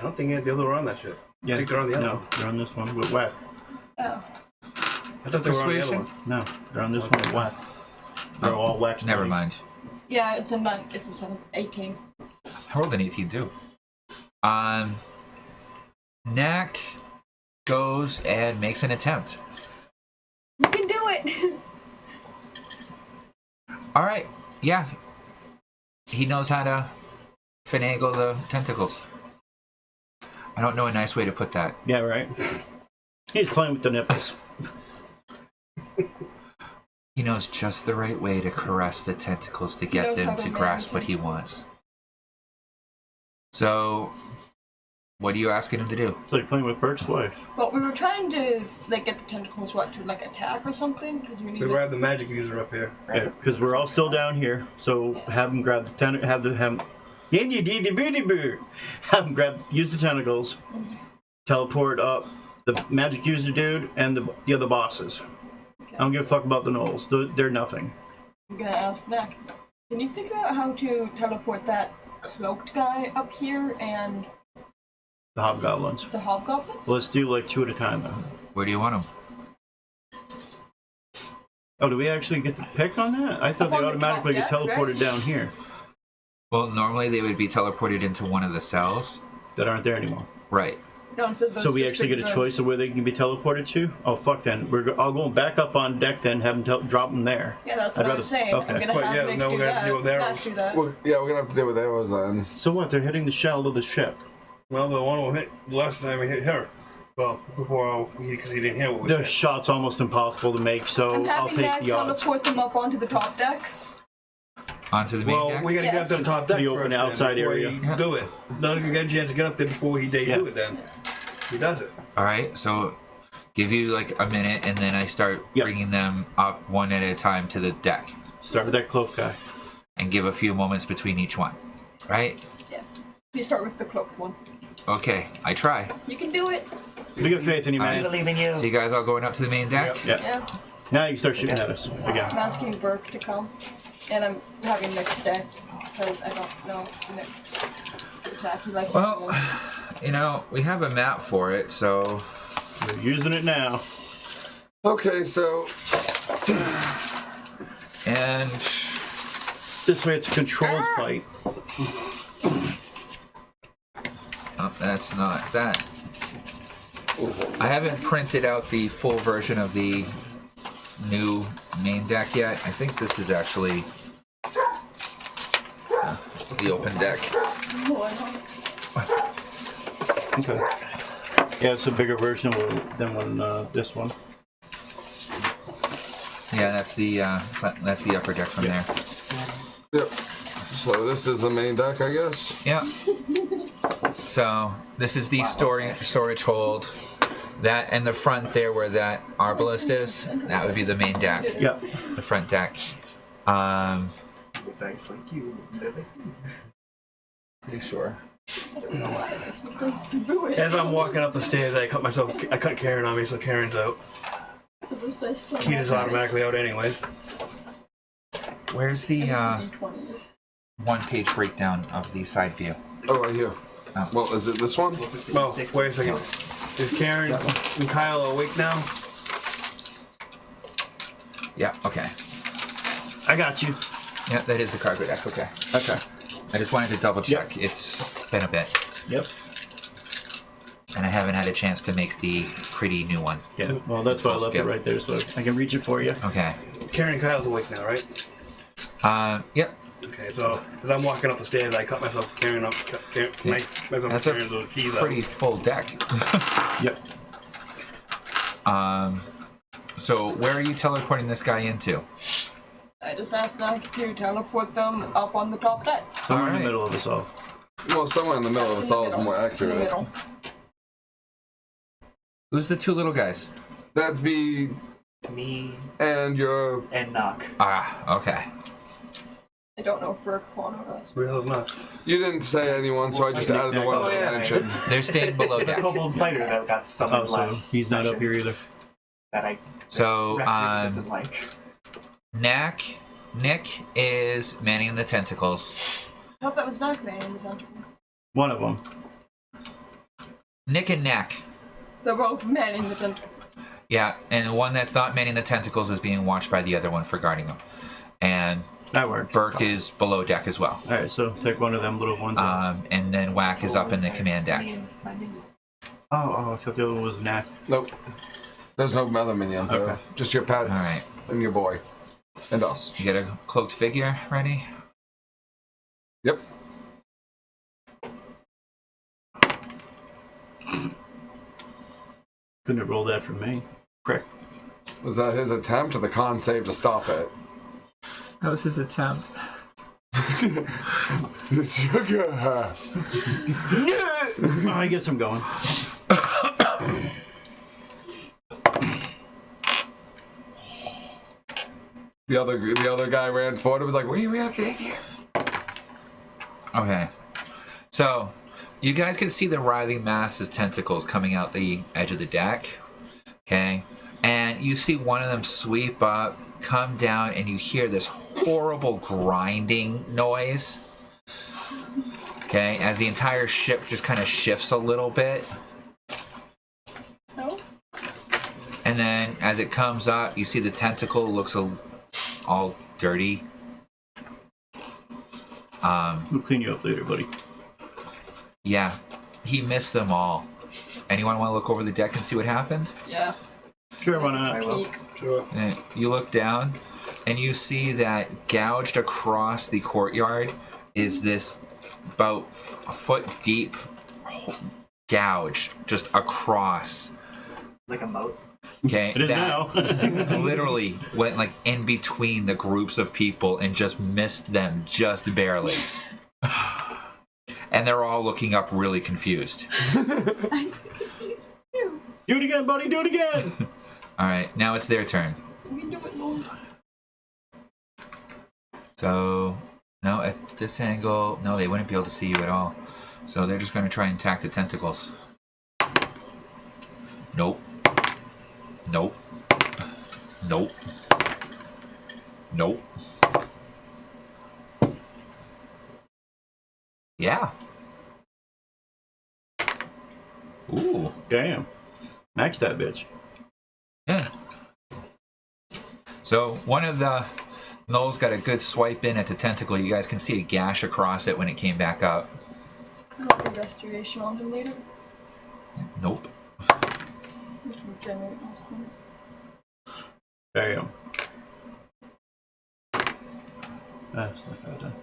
Speaker 6: I don't think the other were on that ship.
Speaker 1: Yeah.
Speaker 6: I think they're on the other
Speaker 1: No,
Speaker 6: one.
Speaker 1: they're on this one with whack.
Speaker 3: Oh.
Speaker 6: I thought they were on the other
Speaker 2: Persuasion?
Speaker 6: one.
Speaker 1: No, they're on this one with whack. They're all wax.
Speaker 2: Never
Speaker 1: 20s.
Speaker 2: mind.
Speaker 3: Yeah, it's a 9. It's a 7. 18.
Speaker 2: I rolled an 18 too. Knack goes and makes an attempt.
Speaker 3: You can do it!
Speaker 2: All right. Yeah. He knows how to finagle the tentacles. I don't know a nice way to put that.
Speaker 1: Yeah, right. He's playing with the nipples.
Speaker 2: He knows just the right way to caress the tentacles to get
Speaker 3: knows
Speaker 2: them
Speaker 3: how
Speaker 2: to
Speaker 3: to
Speaker 2: grasp what he wants. So, what are you asking him to do?
Speaker 1: It's like playing with Burke's wife.
Speaker 3: Well, we were trying to like get the tentacles to like attack or something because we need.
Speaker 6: We
Speaker 3: to...
Speaker 6: grabbed the magic user up here.
Speaker 1: Yeah, because we're all still down here. So have him grab the have him use the tentacles, teleport up the magic user dude and the other bosses.
Speaker 3: Okay.
Speaker 1: I don't give a fuck about the gnolls. They're nothing.
Speaker 3: I'm gonna ask Mac. Can you figure out how to teleport that cloaked guy up here and
Speaker 1: The hobgoblins.
Speaker 3: the hobgoblin?
Speaker 1: Well, let's do like 2 at a time though.
Speaker 2: Where do you want him?
Speaker 1: Oh, do we actually get to pick on that? I thought
Speaker 3: Up
Speaker 1: they
Speaker 3: on the
Speaker 1: automatically get
Speaker 3: top deck,
Speaker 1: teleported
Speaker 3: right?
Speaker 1: down here
Speaker 2: Well, normally they would be teleported into one of the cells.
Speaker 1: that aren't there anymore.
Speaker 2: Right.
Speaker 3: No, instead those
Speaker 1: So we
Speaker 3: just
Speaker 1: actually
Speaker 3: big
Speaker 1: get a
Speaker 3: rooms.
Speaker 1: choice of where they can be teleported to? Oh, fuck then. I'll go back up on deck then, have them drop them there.
Speaker 3: Yeah, that's
Speaker 1: I'd
Speaker 3: what
Speaker 1: rather-
Speaker 3: I'm saying.
Speaker 1: okay.
Speaker 3: I'm gonna
Speaker 6: But
Speaker 3: have
Speaker 6: yeah,
Speaker 3: Nick
Speaker 6: now
Speaker 3: do
Speaker 6: we're gonna have
Speaker 3: that.
Speaker 6: to deal with arrows.
Speaker 3: Mac do that.
Speaker 4: Well, yeah, we're gonna have to deal with arrows then.
Speaker 1: So what? They're hitting the shell of the ship.
Speaker 6: Well, the one will hit the last time we hit her. Well, before because he didn't hear what we
Speaker 1: The
Speaker 6: said.
Speaker 1: shot's almost impossible to make, so
Speaker 3: I'm
Speaker 1: I'll
Speaker 3: having
Speaker 1: take
Speaker 3: Mac
Speaker 1: the odds.
Speaker 3: teleport them up onto the top deck.
Speaker 2: Onto the main
Speaker 6: Well,
Speaker 2: deck?
Speaker 6: we gotta
Speaker 3: Yes.
Speaker 6: get up to the top
Speaker 1: To
Speaker 6: deck
Speaker 1: the open
Speaker 6: first, then,
Speaker 1: outside
Speaker 6: before
Speaker 1: area.
Speaker 6: he do it. None of you get a chance to get up there before he
Speaker 1: Yeah.
Speaker 6: do it. Then he does it.
Speaker 2: All right. So, give you like a minute, and then I start
Speaker 1: Yep.
Speaker 2: bringing them up one at a time to the deck,
Speaker 1: Start with that cloak guy.
Speaker 2: and give a few moments between each one. Right?
Speaker 3: Yeah. You start with the cloaked one.
Speaker 2: Okay. I try.
Speaker 3: You can do it.
Speaker 1: We got faith in you,
Speaker 5: I
Speaker 1: man.
Speaker 5: believe in you.
Speaker 2: So you guys all going up to the main deck?
Speaker 1: Yeah.
Speaker 3: Yeah.
Speaker 1: Now you can start shooting at us
Speaker 3: I'm
Speaker 1: again.
Speaker 3: asking Burke to come, and I'm having Nick stay because I don't know Nick attack. He likes
Speaker 2: Well,
Speaker 3: to
Speaker 2: you know, we have a map for it, so
Speaker 1: We're using it now.
Speaker 4: Okay, so
Speaker 2: and
Speaker 1: This way it's a controlled fight.
Speaker 2: oh, that's not that. I haven't printed out the full version of the new main deck yet. I think this is actually the open deck.
Speaker 1: Okay. Yeah, it's a bigger version than this one.
Speaker 2: Yeah, that's the upper deck from there.
Speaker 4: yep. So this is the main deck, I guess.
Speaker 2: Yeah. So this is the storage hold. That and the front there where that arbalist is, that would be the main deck.
Speaker 1: Yep.
Speaker 2: The front deck.
Speaker 5: Dice like you.
Speaker 2: Pretty sure.
Speaker 6: As I'm walking up the stairs, I cut Karen on me, so Karen's out. Kita's automatically out anyway.
Speaker 2: Where's the one-page breakdown of the side view?
Speaker 4: Oh, right here.
Speaker 2: Oh.
Speaker 4: Well, is it this one?
Speaker 6: Oh, wait a second. Is Karen and Kyle awake now?
Speaker 2: Yeah. Okay.
Speaker 1: I got you.
Speaker 2: Yeah, that is the cargo deck. Okay.
Speaker 1: Okay.
Speaker 2: I just wanted to double check. It's been a bit,
Speaker 1: Yep.
Speaker 2: and I haven't had a chance to make the pretty new one.
Speaker 1: Yeah. Well, that's why I
Speaker 2: Full
Speaker 1: left it
Speaker 2: skip.
Speaker 1: right there, so I can reach it for you.
Speaker 2: Okay.
Speaker 6: Karen and Kyle's awake now, right?
Speaker 2: Yep.
Speaker 6: Okay, so as I'm walking up the stairs, I cut myself carrying up.
Speaker 2: That's a pretty full deck.
Speaker 1: Yep.
Speaker 2: So where are you teleporting this guy into?
Speaker 3: I just asked Nick to teleport them up on the top deck.
Speaker 1: Somewhere in
Speaker 2: Alright.
Speaker 1: the middle of us all.
Speaker 4: Well, somewhere in the middle of
Speaker 3: In
Speaker 4: us
Speaker 3: the
Speaker 4: all is
Speaker 3: middle.
Speaker 4: more
Speaker 3: In the
Speaker 4: accurate.
Speaker 3: middle.
Speaker 2: Who's the two little guys?
Speaker 4: That'd be
Speaker 5: Me
Speaker 4: and your.
Speaker 5: and Knock.
Speaker 2: Ah, okay.
Speaker 3: I don't know if Burke followed us.
Speaker 6: Real enough.
Speaker 4: You didn't say anyone, so I just added the ones
Speaker 5: Oh,
Speaker 4: I
Speaker 5: yeah.
Speaker 4: mentioned.
Speaker 2: They're staying below
Speaker 5: The
Speaker 2: deck.
Speaker 5: kobold fighter that got summoned
Speaker 1: Oh, so
Speaker 5: last
Speaker 1: he's not
Speaker 5: session
Speaker 1: up here either.
Speaker 5: that I
Speaker 2: So,
Speaker 5: referee doesn't like.
Speaker 2: Nick is manning the tentacles.
Speaker 3: I thought that was Nick man in the tentacles.
Speaker 1: One of them.
Speaker 2: neck and neck.
Speaker 3: They're both manning the tentacles.
Speaker 2: Yeah, and the one that's not manning the tentacles is being watched by the other one for guarding them. And
Speaker 1: That worked.
Speaker 2: Burke is below deck as well.
Speaker 1: Alright, so take one of them little ones.
Speaker 2: And then Whack is up in the command deck.
Speaker 1: I thought the other one was Knack.
Speaker 4: Nope. There's no other minions there.
Speaker 1: Okay.
Speaker 4: Just your pets
Speaker 2: All right.
Speaker 4: and your boy. And us.
Speaker 2: You get a cloaked figure ready?
Speaker 4: Yep.
Speaker 1: Couldn't have rolled that for me. Prick.
Speaker 4: Was that his attempt or the con save to stop it?
Speaker 2: That was his attempt.
Speaker 4: The sugar.
Speaker 1: Oh, I guess I'm going.
Speaker 4: The other guy ran forward and was like, "Were you okay here?"
Speaker 2: Okay. So, you guys can see the writhing mass of tentacles coming out the edge of the deck. Okay? And you see one of them sweep up, come down, and you hear this horrible grinding noise. Okay? As the entire ship just kind of shifts a little bit.
Speaker 3: No?
Speaker 2: And then as it comes up, you see the tentacle looks all dirty.
Speaker 1: We'll clean you up later, buddy.
Speaker 2: Yeah, he missed them all. Anyone want to look over the deck and see what happened?
Speaker 3: Yeah.
Speaker 1: Sure, why not?
Speaker 3: Peek.
Speaker 6: Sure.
Speaker 2: And you look down, and you see that gouged across the courtyard is this about a foot deep gouge just across.
Speaker 5: Like a moat.
Speaker 2: Okay,
Speaker 1: It is now.
Speaker 2: literally went like in between the groups of people and just missed them just barely. And they're all looking up really confused.
Speaker 3: I'm confused too.
Speaker 1: Do it again, buddy. Do it again.
Speaker 2: All right, now it's their turn.
Speaker 3: We do it more.
Speaker 2: So, no, at this angle, no, they wouldn't be able to see you at all. So they're just going to try and attack the tentacles. Nope. Nope. Nope. Nope. Yeah. Ooh.
Speaker 1: Damn. Max that bitch.
Speaker 2: Yeah. So one of the Noel's got a good swipe in at the tentacle. You guys can see a gash across it when it came back up.
Speaker 3: Not investigation on them later.
Speaker 2: Nope.
Speaker 3: We can generate most things.
Speaker 1: Damn. That's not bad done.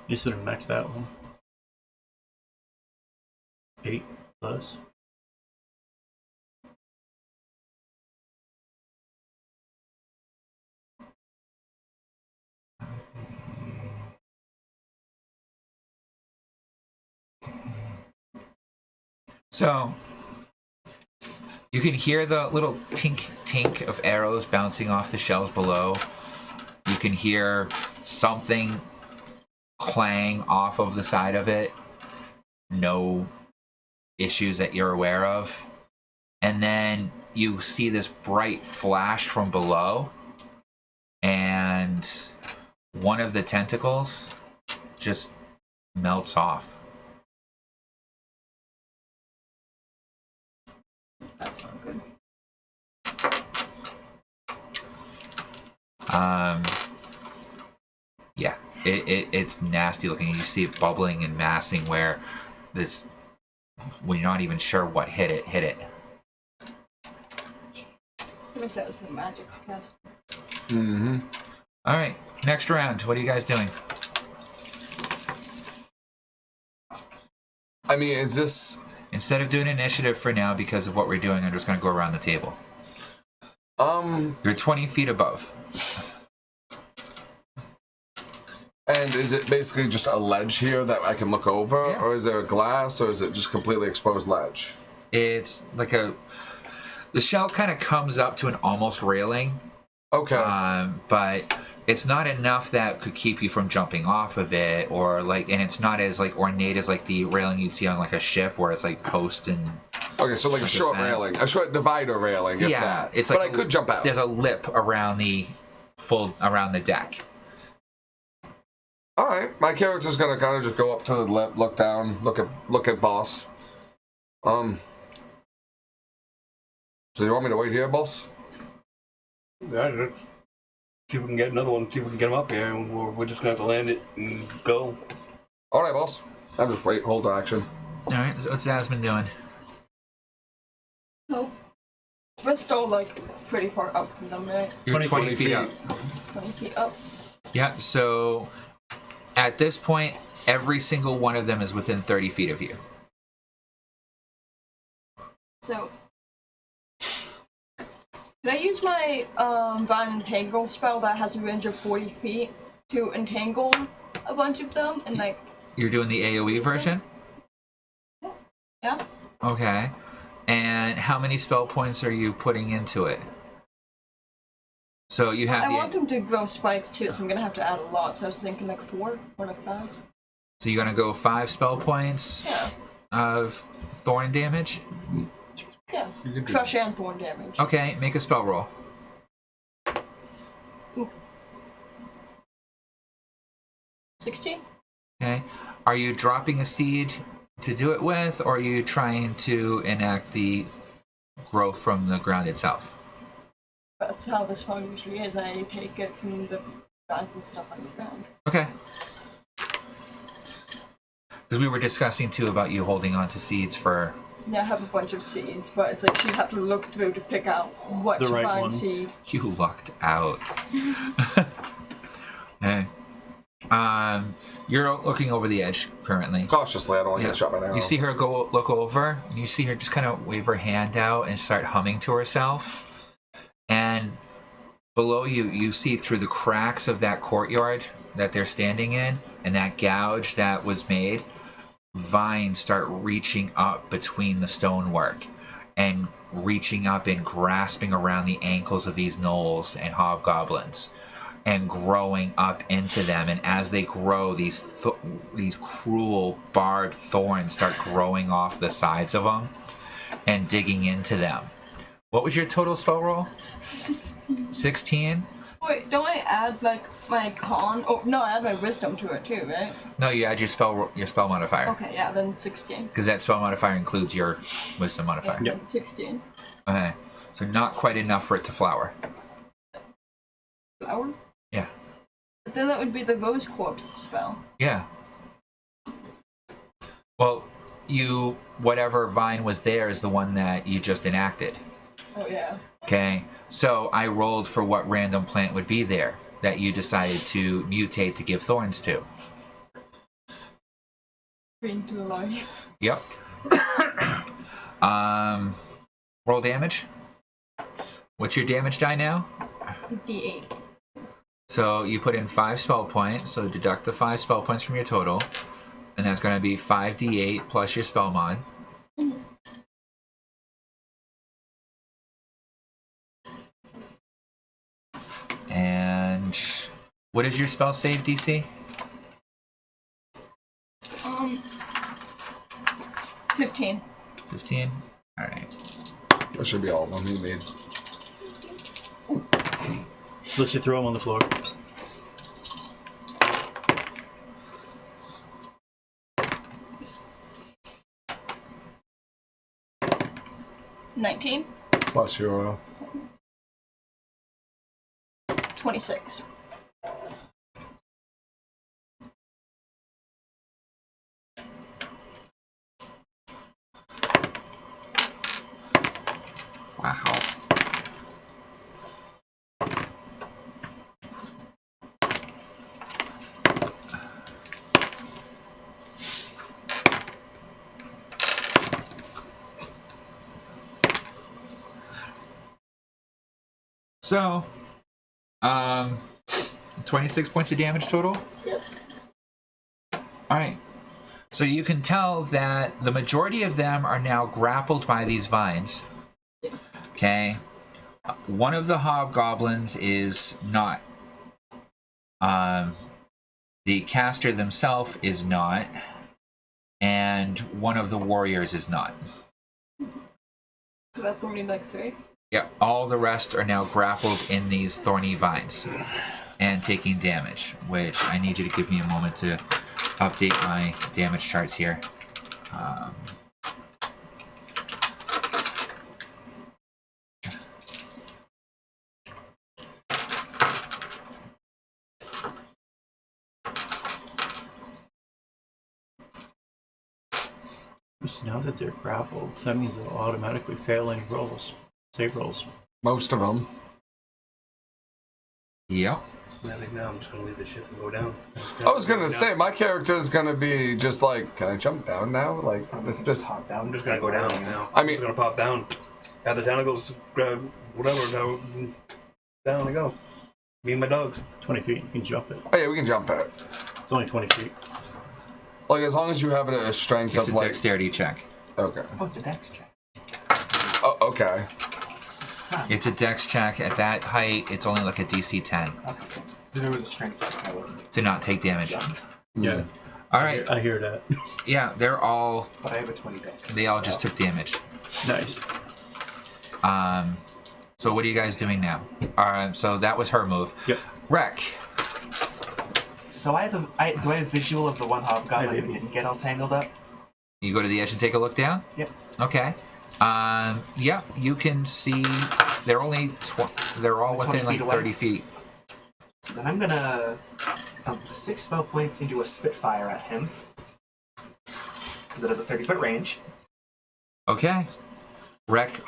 Speaker 1: You should have maxed that one. 8 plus.
Speaker 2: So you can hear the little tink tink of arrows bouncing off the shells below. You can hear something clang off of the side of it. No issues that you're aware of. And then you see this bright flash from below, and one of the tentacles just melts off.
Speaker 3: That's not good.
Speaker 2: Yeah, it's nasty looking. You see it bubbling and massing where this, when you're not even sure what hit it.
Speaker 3: I think that was the magic cast.
Speaker 4: Mm-hmm.
Speaker 2: All right, next round. What are you guys doing?
Speaker 4: I mean, is this...
Speaker 2: Instead of doing initiative for now because of what we're doing, I'm just going to go around the table. You're 20 feet above.
Speaker 4: And is it basically just a ledge here that I can look over?
Speaker 2: Yeah.
Speaker 4: Or is there a glass? Or is it just completely exposed ledge?
Speaker 2: It's like the shell kind of comes up to an almost railing.
Speaker 4: Okay.
Speaker 2: But it's not enough that could keep you from jumping off of it, or like, and it's not as like ornate as like the railing you'd see on like a ship where it's like post and.
Speaker 4: Okay, so like a short
Speaker 2: fence.
Speaker 4: railing, a short divider railing. If
Speaker 2: Yeah,
Speaker 4: that.
Speaker 2: it's
Speaker 4: but
Speaker 2: like
Speaker 4: I could jump out.
Speaker 2: There's a lip around the deck.
Speaker 4: All right, my character's gonna kind of just go up to the lip, look down, look at boss. So you want me to wait here, boss?
Speaker 6: Yeah, let's see if we can get another one, see if we can get them up here, and we're just gonna have to land it and go.
Speaker 4: Alright, boss. I'm just wait, hold action.
Speaker 2: Alright, so what's Asmund doing?
Speaker 3: No. We're still like pretty far up from them, right?
Speaker 2: You're 20 feet up.
Speaker 3: 20 feet up.
Speaker 2: Yeah, so at this point, every single one of them is within 30 feet of you.
Speaker 3: So, can I use my Vine Entangle spell that has a range of 40 feet to entangle a bunch of them and like...
Speaker 2: You're doing the AoE version?
Speaker 3: Yeah.
Speaker 2: Okay. And how many spell points are you putting into it? So you have
Speaker 3: I want them to grow spikes too, so I'm gonna have to add a lot. So I was thinking like 4 or like 5.
Speaker 2: So you're gonna go 5 spell points of thorn damage?
Speaker 3: Yeah. Crush and thorn damage.
Speaker 2: Okay, make a spell roll.
Speaker 3: Oof. 16?
Speaker 2: Okay. Are you dropping a seed to do it with, or are you trying to enact the growth from the ground itself?
Speaker 3: That's how this one usually is. I take it from the ground and stuff on the ground.
Speaker 2: Okay. Because we were discussing too about you holding on to seeds for...
Speaker 3: Yeah, I have a bunch of seeds, but it's like you have to look through to pick out what
Speaker 1: The right
Speaker 3: fine
Speaker 1: one.
Speaker 3: seed.
Speaker 2: You lucked out. Okay. You're looking over the edge currently.
Speaker 4: Cautiously, I don't want to get shot by an arrow.
Speaker 2: You see her go look over, and you see her just kind of wave her hand out and start humming to herself. And below you, you see through the cracks of that courtyard that they're standing in, and that gouge that was made, vines start reaching up between the stonework and reaching up and grasping around the ankles of these gnolls and hobgoblins and growing up into them. And as they grow, these cruel barbed thorns start growing off the sides of them and digging into them. What was your total spell roll? 16?
Speaker 3: Wait, don't I add like my con? Oh no, I add my wisdom to it too, right?
Speaker 2: No, you add your spell modifier.
Speaker 3: Okay, yeah, then 16.
Speaker 2: Because that spell modifier includes your wisdom
Speaker 3: Yeah,
Speaker 2: modifier.
Speaker 3: then 16.
Speaker 2: Okay. So not quite enough for it to flower.
Speaker 3: Flower?
Speaker 2: Yeah.
Speaker 3: But then that would be the Rose Corpse spell.
Speaker 2: Yeah. Well, whatever vine was there is the one that you just enacted.
Speaker 3: Oh yeah.
Speaker 2: Okay. So I rolled for what random plant would be there that you decided to mutate to give thorns to.
Speaker 3: Bring to life.
Speaker 2: Yep. Roll damage. What's your damage die now?
Speaker 3: D8.
Speaker 2: So you put in 5 spell points, so deduct the 5 spell points from your total, and that's going to be 5d8 plus your spell mod. And what is your spell save DC?
Speaker 3: 15.
Speaker 2: 15? Alright.
Speaker 4: That should be all of them he made.
Speaker 1: Let's you throw them on the floor.
Speaker 3: $19.
Speaker 4: Plus your
Speaker 3: 26.
Speaker 2: Wow. So, 26 points of damage total?
Speaker 3: Yep.
Speaker 2: Alright. So you can tell that the majority of them are now grappled by these vines. Okay. One of the hobgoblins is not. The caster themselves is not. And one of the warriors is not.
Speaker 3: So that's only like 3?
Speaker 2: Yeah, all the rest are now grappled in these thorny vines and taking damage, which I need you to give me a moment to update my damage charts here.
Speaker 1: So now that they're grappled, that means they'll automatically fail any rolls. Save rolls.
Speaker 4: Most of them.
Speaker 2: Yep.
Speaker 6: I think now I'm just gonna leave the ship and go down.
Speaker 4: I was gonna say my character is gonna be just like, can I jump down now? Like this.
Speaker 5: Pop down.
Speaker 6: I'm just gonna go down now.
Speaker 4: I mean-
Speaker 6: I'm just gonna pop down. Have the tentacles grab whatever. Now down I go. Me and my dogs.
Speaker 1: 20 feet, you can jump it.
Speaker 4: Oh yeah, we can jump it.
Speaker 1: It's only 20 feet.
Speaker 4: Like as long as you have a strength
Speaker 2: It's
Speaker 4: of
Speaker 2: a
Speaker 4: like.
Speaker 2: dexterity check.
Speaker 4: Okay.
Speaker 5: Oh, it's a dex check.
Speaker 4: Oh, okay.
Speaker 2: It's a dex check. At that height, it's only like a DC 10
Speaker 5: Okay. So there was a strength check. I wasn't.
Speaker 2: to not take damage.
Speaker 1: Yeah.
Speaker 2: All right.
Speaker 1: I hear that.
Speaker 2: Yeah, they're all.
Speaker 5: But I have a 20 dex.
Speaker 2: They all
Speaker 5: so-
Speaker 2: just took damage.
Speaker 1: Nice.
Speaker 2: So what are you guys doing now? So that was her move.
Speaker 1: Yep.
Speaker 2: Wreck.
Speaker 5: So do I have a visual of the one hobgoblin who didn't get all tangled up?
Speaker 2: You go to the edge and take a look down?
Speaker 5: Yep.
Speaker 2: Okay. Yeah, you can see they're only they're all
Speaker 5: 20
Speaker 2: within like
Speaker 5: feet away?
Speaker 2: 30 feet.
Speaker 5: So then I'm gonna pump 6 spell points into a Spitfire at him. Because it has a 30-foot range.
Speaker 2: Okay. Wreck.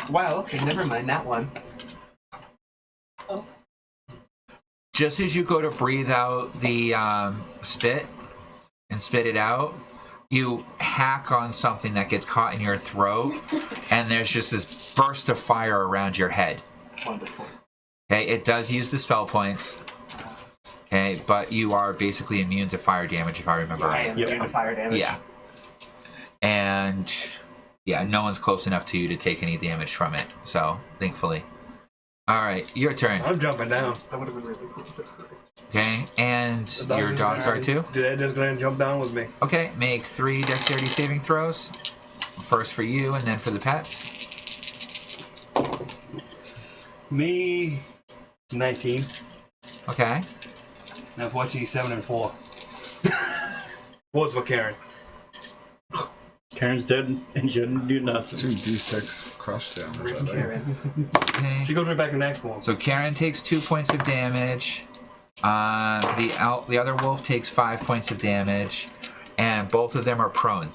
Speaker 5: Wow, okay, never mind that one.
Speaker 3: Oh.
Speaker 2: Just as you go to breathe out the spit and spit it out, you hack on something that gets caught in your throat, and there's just this burst of fire around your head.
Speaker 5: Wonderful.
Speaker 2: Okay, it does use the spell points. Okay, but you are basically immune to fire damage if I remember
Speaker 5: I
Speaker 2: right.
Speaker 5: am immune to fire damage.
Speaker 2: Yeah. And yeah, no one's close enough to you to take any damage from it. So, thankfully. Alright, your turn.
Speaker 6: I'm jumping down.
Speaker 5: That would have been really cool if it worked.
Speaker 2: Okay, and
Speaker 6: The
Speaker 2: your dogs are too?
Speaker 6: They're just gonna jump down with me.
Speaker 2: Okay, make 3 dexterity saving throws. First for you and then for the pets.
Speaker 6: Me, 19.
Speaker 2: Okay.
Speaker 6: Now, unfortunately, 7 and 4. What's for Karen?
Speaker 1: Karen's dead and she didn't do nothing.
Speaker 4: 2d6 crush damage. I think.
Speaker 5: Karen.
Speaker 2: Okay.
Speaker 6: She goes right back in next one.
Speaker 2: So Karen takes 2 points of damage. The other wolf takes 5 points of damage, and both of them are prone.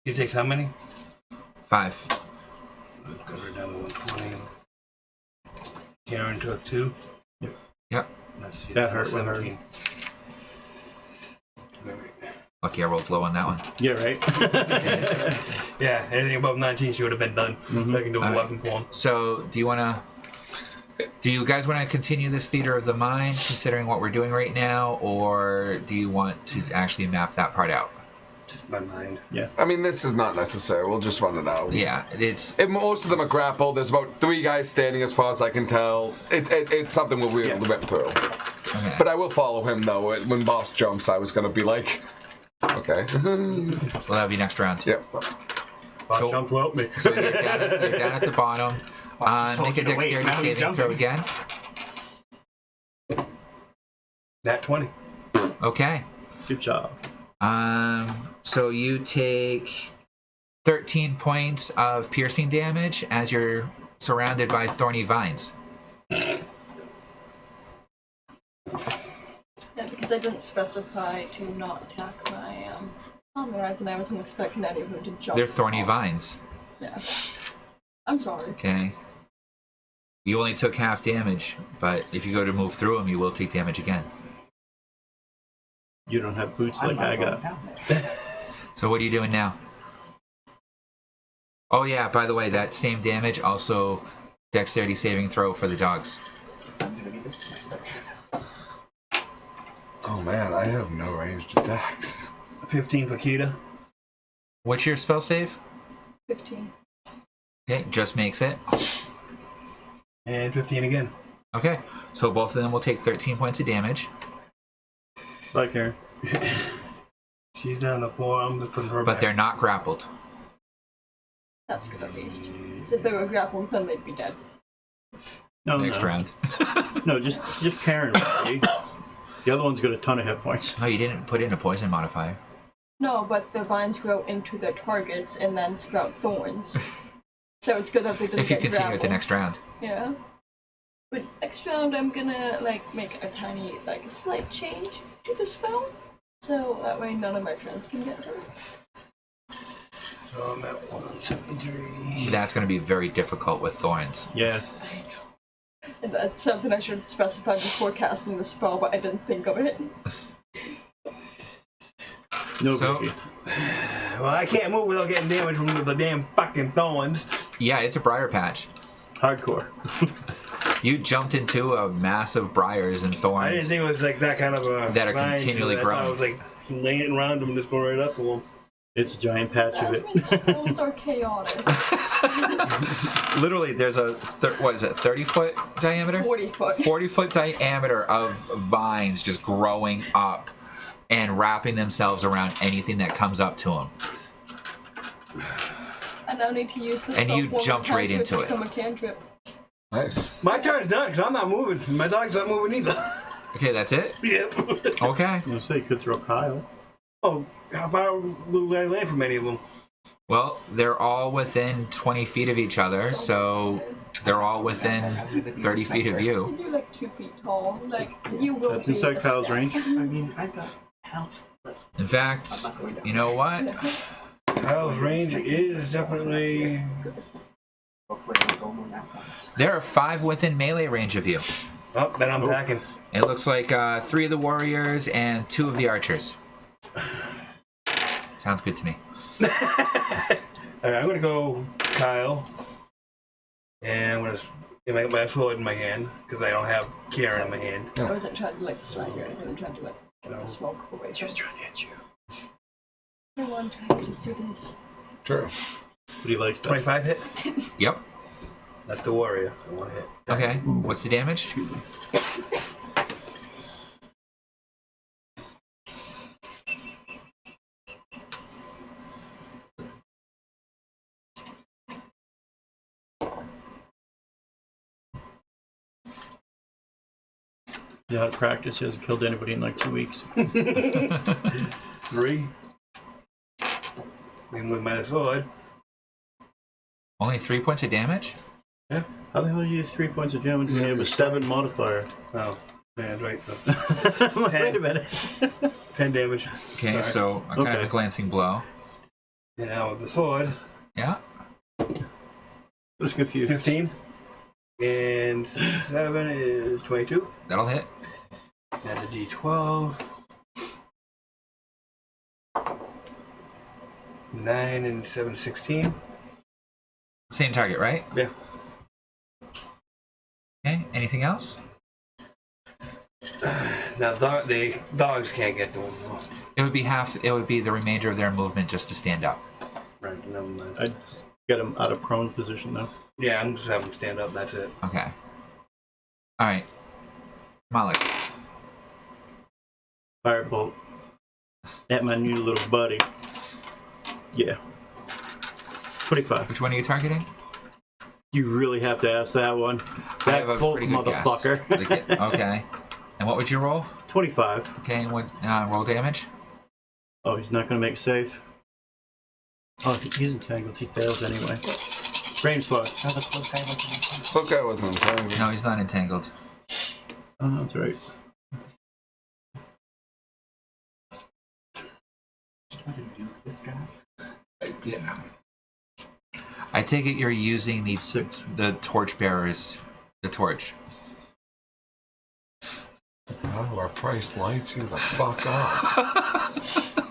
Speaker 6: He takes how many?
Speaker 2: 5.
Speaker 6: Let's go right down to 120. Karen took 2.
Speaker 2: Yep.
Speaker 1: That hurt with her.
Speaker 6: 17.
Speaker 2: Lucky I rolled low on that one.
Speaker 1: Yeah, right?
Speaker 6: Yeah, anything above 19, she would have been done. Back into a
Speaker 2: Alright.
Speaker 6: weapon form.
Speaker 2: So, do you guys want to continue this theater of the mind, considering what we're doing right now, or do you want to actually map that part out?
Speaker 6: Just my mind.
Speaker 4: I mean, this is not necessary. We'll just run it out.
Speaker 2: Yeah, it's
Speaker 4: Most of them are grappled. There's about 3 guys standing, as far as I can tell. It's something we'll be able to whip through.
Speaker 2: okay.
Speaker 4: But I will follow him, though. When boss jumps, I was going to be like, okay.
Speaker 2: Well, that'll be next round.
Speaker 4: Yeah.
Speaker 6: Bob
Speaker 2: So-
Speaker 6: jumped to help me.
Speaker 2: So you're down at the bottom.
Speaker 5: Boss just
Speaker 2: Make a
Speaker 5: told you to wait,
Speaker 2: dexterity
Speaker 5: now he's
Speaker 2: saving throw
Speaker 5: jumping.
Speaker 2: again.
Speaker 6: Nat 20.
Speaker 2: Okay.
Speaker 1: Good job.
Speaker 2: So you take 13 points of piercing damage as you're surrounded by thorny vines.
Speaker 3: Yeah, because I didn't specify to not attack my comrades, and I wasn't expecting any of them to jump.
Speaker 2: They're thorny
Speaker 3: off.
Speaker 2: vines.
Speaker 3: Yeah. I'm sorry.
Speaker 2: Okay. You only took half damage, but if you go to move through them, you will take damage again.
Speaker 1: You don't have boots
Speaker 5: I'm
Speaker 1: like I
Speaker 5: not going
Speaker 1: got.
Speaker 5: down there.
Speaker 2: So what are you doing now? Oh yeah, by the way, that same damage also dexterity saving throw for the dogs.
Speaker 5: I'm gonna be the sniper.
Speaker 4: Oh, man, I have no ranged attacks.
Speaker 6: 15 for Kita.
Speaker 2: What's your spell save?
Speaker 3: 15.
Speaker 2: Okay, just makes it.
Speaker 6: And 15 again.
Speaker 2: Okay, so both of them will take 13 points of damage.
Speaker 1: Bye, Karen.
Speaker 6: She's down to 4. I'm just putting her
Speaker 2: But
Speaker 6: back.
Speaker 2: they're not grappled.
Speaker 3: That's good at least. 'Cause if they were grappled, then they'd be dead.
Speaker 1: No,
Speaker 2: Next
Speaker 1: no.
Speaker 2: round.
Speaker 1: No, just Karen. Lady. The other one's got a ton of hit points.
Speaker 2: No, you didn't put in a poison modifier.
Speaker 3: No, but the vines grow into their targets and then sprout thorns. So it's good that they didn't
Speaker 2: If you
Speaker 3: get
Speaker 2: continue at the
Speaker 3: grappled.
Speaker 2: next round.
Speaker 3: Yeah. But next round, I'm gonna like make a tiny, like a slight change to the spell, so that way none of my friends can get hurt.
Speaker 6: So I'm at 173.
Speaker 2: That's going to be very difficult with thorns.
Speaker 1: Yeah.
Speaker 3: I know. And that's something I should have specified before casting the spell, but I didn't think of it.
Speaker 1: No
Speaker 2: So-
Speaker 1: biggie.
Speaker 6: Well, I can't move without getting damage from the damn fucking thorns.
Speaker 2: Yeah, it's a briar patch.
Speaker 1: Hardcore.
Speaker 2: You jumped into a massive briars and thorns.
Speaker 6: I didn't think it was like that kind of a
Speaker 2: That are
Speaker 6: vine,
Speaker 2: continually
Speaker 6: so I thought it was like laying around them and just going right up to them.
Speaker 1: It's a giant patch of it.
Speaker 3: Jasmine's spells are chaotic.
Speaker 2: Literally, there's a, what is it, 30-foot diameter?
Speaker 3: 40 foot.
Speaker 2: 40-foot diameter of vines just growing up and wrapping themselves around anything that comes up to them.
Speaker 3: I now need to use the
Speaker 2: And
Speaker 3: spell
Speaker 2: you
Speaker 3: 4 more
Speaker 2: jumped
Speaker 3: times
Speaker 2: right
Speaker 3: to
Speaker 2: into it.
Speaker 3: become a cantrip.
Speaker 4: Nice.
Speaker 6: My turn's done because I'm not moving. My dog's not moving either.
Speaker 2: Okay, that's it?
Speaker 6: Yep.
Speaker 2: Okay.
Speaker 1: I was gonna say you could throw Kyle.
Speaker 6: Oh, how far will I land from any of them?
Speaker 2: Well, they're all within 20 feet of each other, so they're all within 30 feet of you.
Speaker 3: You're like 2 feet tall. Like, you will
Speaker 1: That's
Speaker 3: be
Speaker 1: inside
Speaker 3: a
Speaker 1: Kyle's
Speaker 3: step.
Speaker 1: range.
Speaker 5: I mean, I've got health, but
Speaker 2: In fact,
Speaker 5: I'm not going down.
Speaker 2: you know what?
Speaker 6: Kyle's range is definitely.
Speaker 5: Hopefully I'll go more now once.
Speaker 2: There are 5 within melee range of you.
Speaker 6: Oh, then I'm packing.
Speaker 2: It looks like 3 of the warriors and 2 of the archers. Sounds good to me.
Speaker 6: Alright, I'm gonna go Kyle. And I'm gonna get my sword in my hand because I don't have Karen in my hand.
Speaker 3: I wasn't trying to like smack you or anything. I'm trying to like get the smoke away. Just trying to hit you. I want to just do this.
Speaker 4: True.
Speaker 1: But he likes that.
Speaker 6: 25 hit?
Speaker 2: Yep.
Speaker 6: That's the warrior. I want to hit.
Speaker 2: Okay. What's the damage?
Speaker 1: Yeah, out of practice, he hasn't killed anybody in like 2 weeks.
Speaker 6: 3. Then with my sword.
Speaker 2: Only 3 points of damage?
Speaker 6: Yeah.
Speaker 1: How the hell do you get 3 points of damage when you have a 7 modifier?
Speaker 6: Oh, man, right.
Speaker 1: I'm like, wait a minute.
Speaker 6: 10 damage.
Speaker 2: Okay,
Speaker 6: Sorry.
Speaker 2: so a kind of
Speaker 1: Okay.
Speaker 2: a glancing blow.
Speaker 6: Now with the sword,
Speaker 2: Yeah.
Speaker 1: I was confused.
Speaker 6: 15. And 7 is 22.
Speaker 2: That'll hit.
Speaker 6: Add a d12. 9 and 7, 16.
Speaker 2: Same target, right?
Speaker 6: Yeah.
Speaker 2: Okay, anything else?
Speaker 6: Now the dogs can't get to them. though.
Speaker 2: It would be the remainder of their movement just to stand up.
Speaker 6: Right, never mind.
Speaker 1: I get him out of prone position though.
Speaker 6: Yeah, I'm just having them stand up, that's it.
Speaker 2: Okay. Alright. Malik.
Speaker 1: Firebolt. At my new little buddy. Yeah. 25.
Speaker 2: Which one are you targeting?
Speaker 1: You really have to ask that one.
Speaker 2: I
Speaker 1: That
Speaker 2: have a
Speaker 1: cloak
Speaker 2: pretty good
Speaker 1: motherfucker.
Speaker 2: guess. Okay. And what would you roll?
Speaker 1: 25.
Speaker 2: Okay, and what roll damage?
Speaker 1: Oh, he's not gonna make safe. Oh, he's entangled. He fails anyway. Brain fog.
Speaker 5: How the close guy was
Speaker 4: Look, I wasn't entangled.
Speaker 2: No, he's not entangled.
Speaker 1: Oh, that's right.
Speaker 5: trying to nuke this guy.
Speaker 4: Yeah.
Speaker 2: I take it you're using
Speaker 1: 6.
Speaker 2: the torchbearer's the torch.
Speaker 4: Oh, our price lights you the fuck up.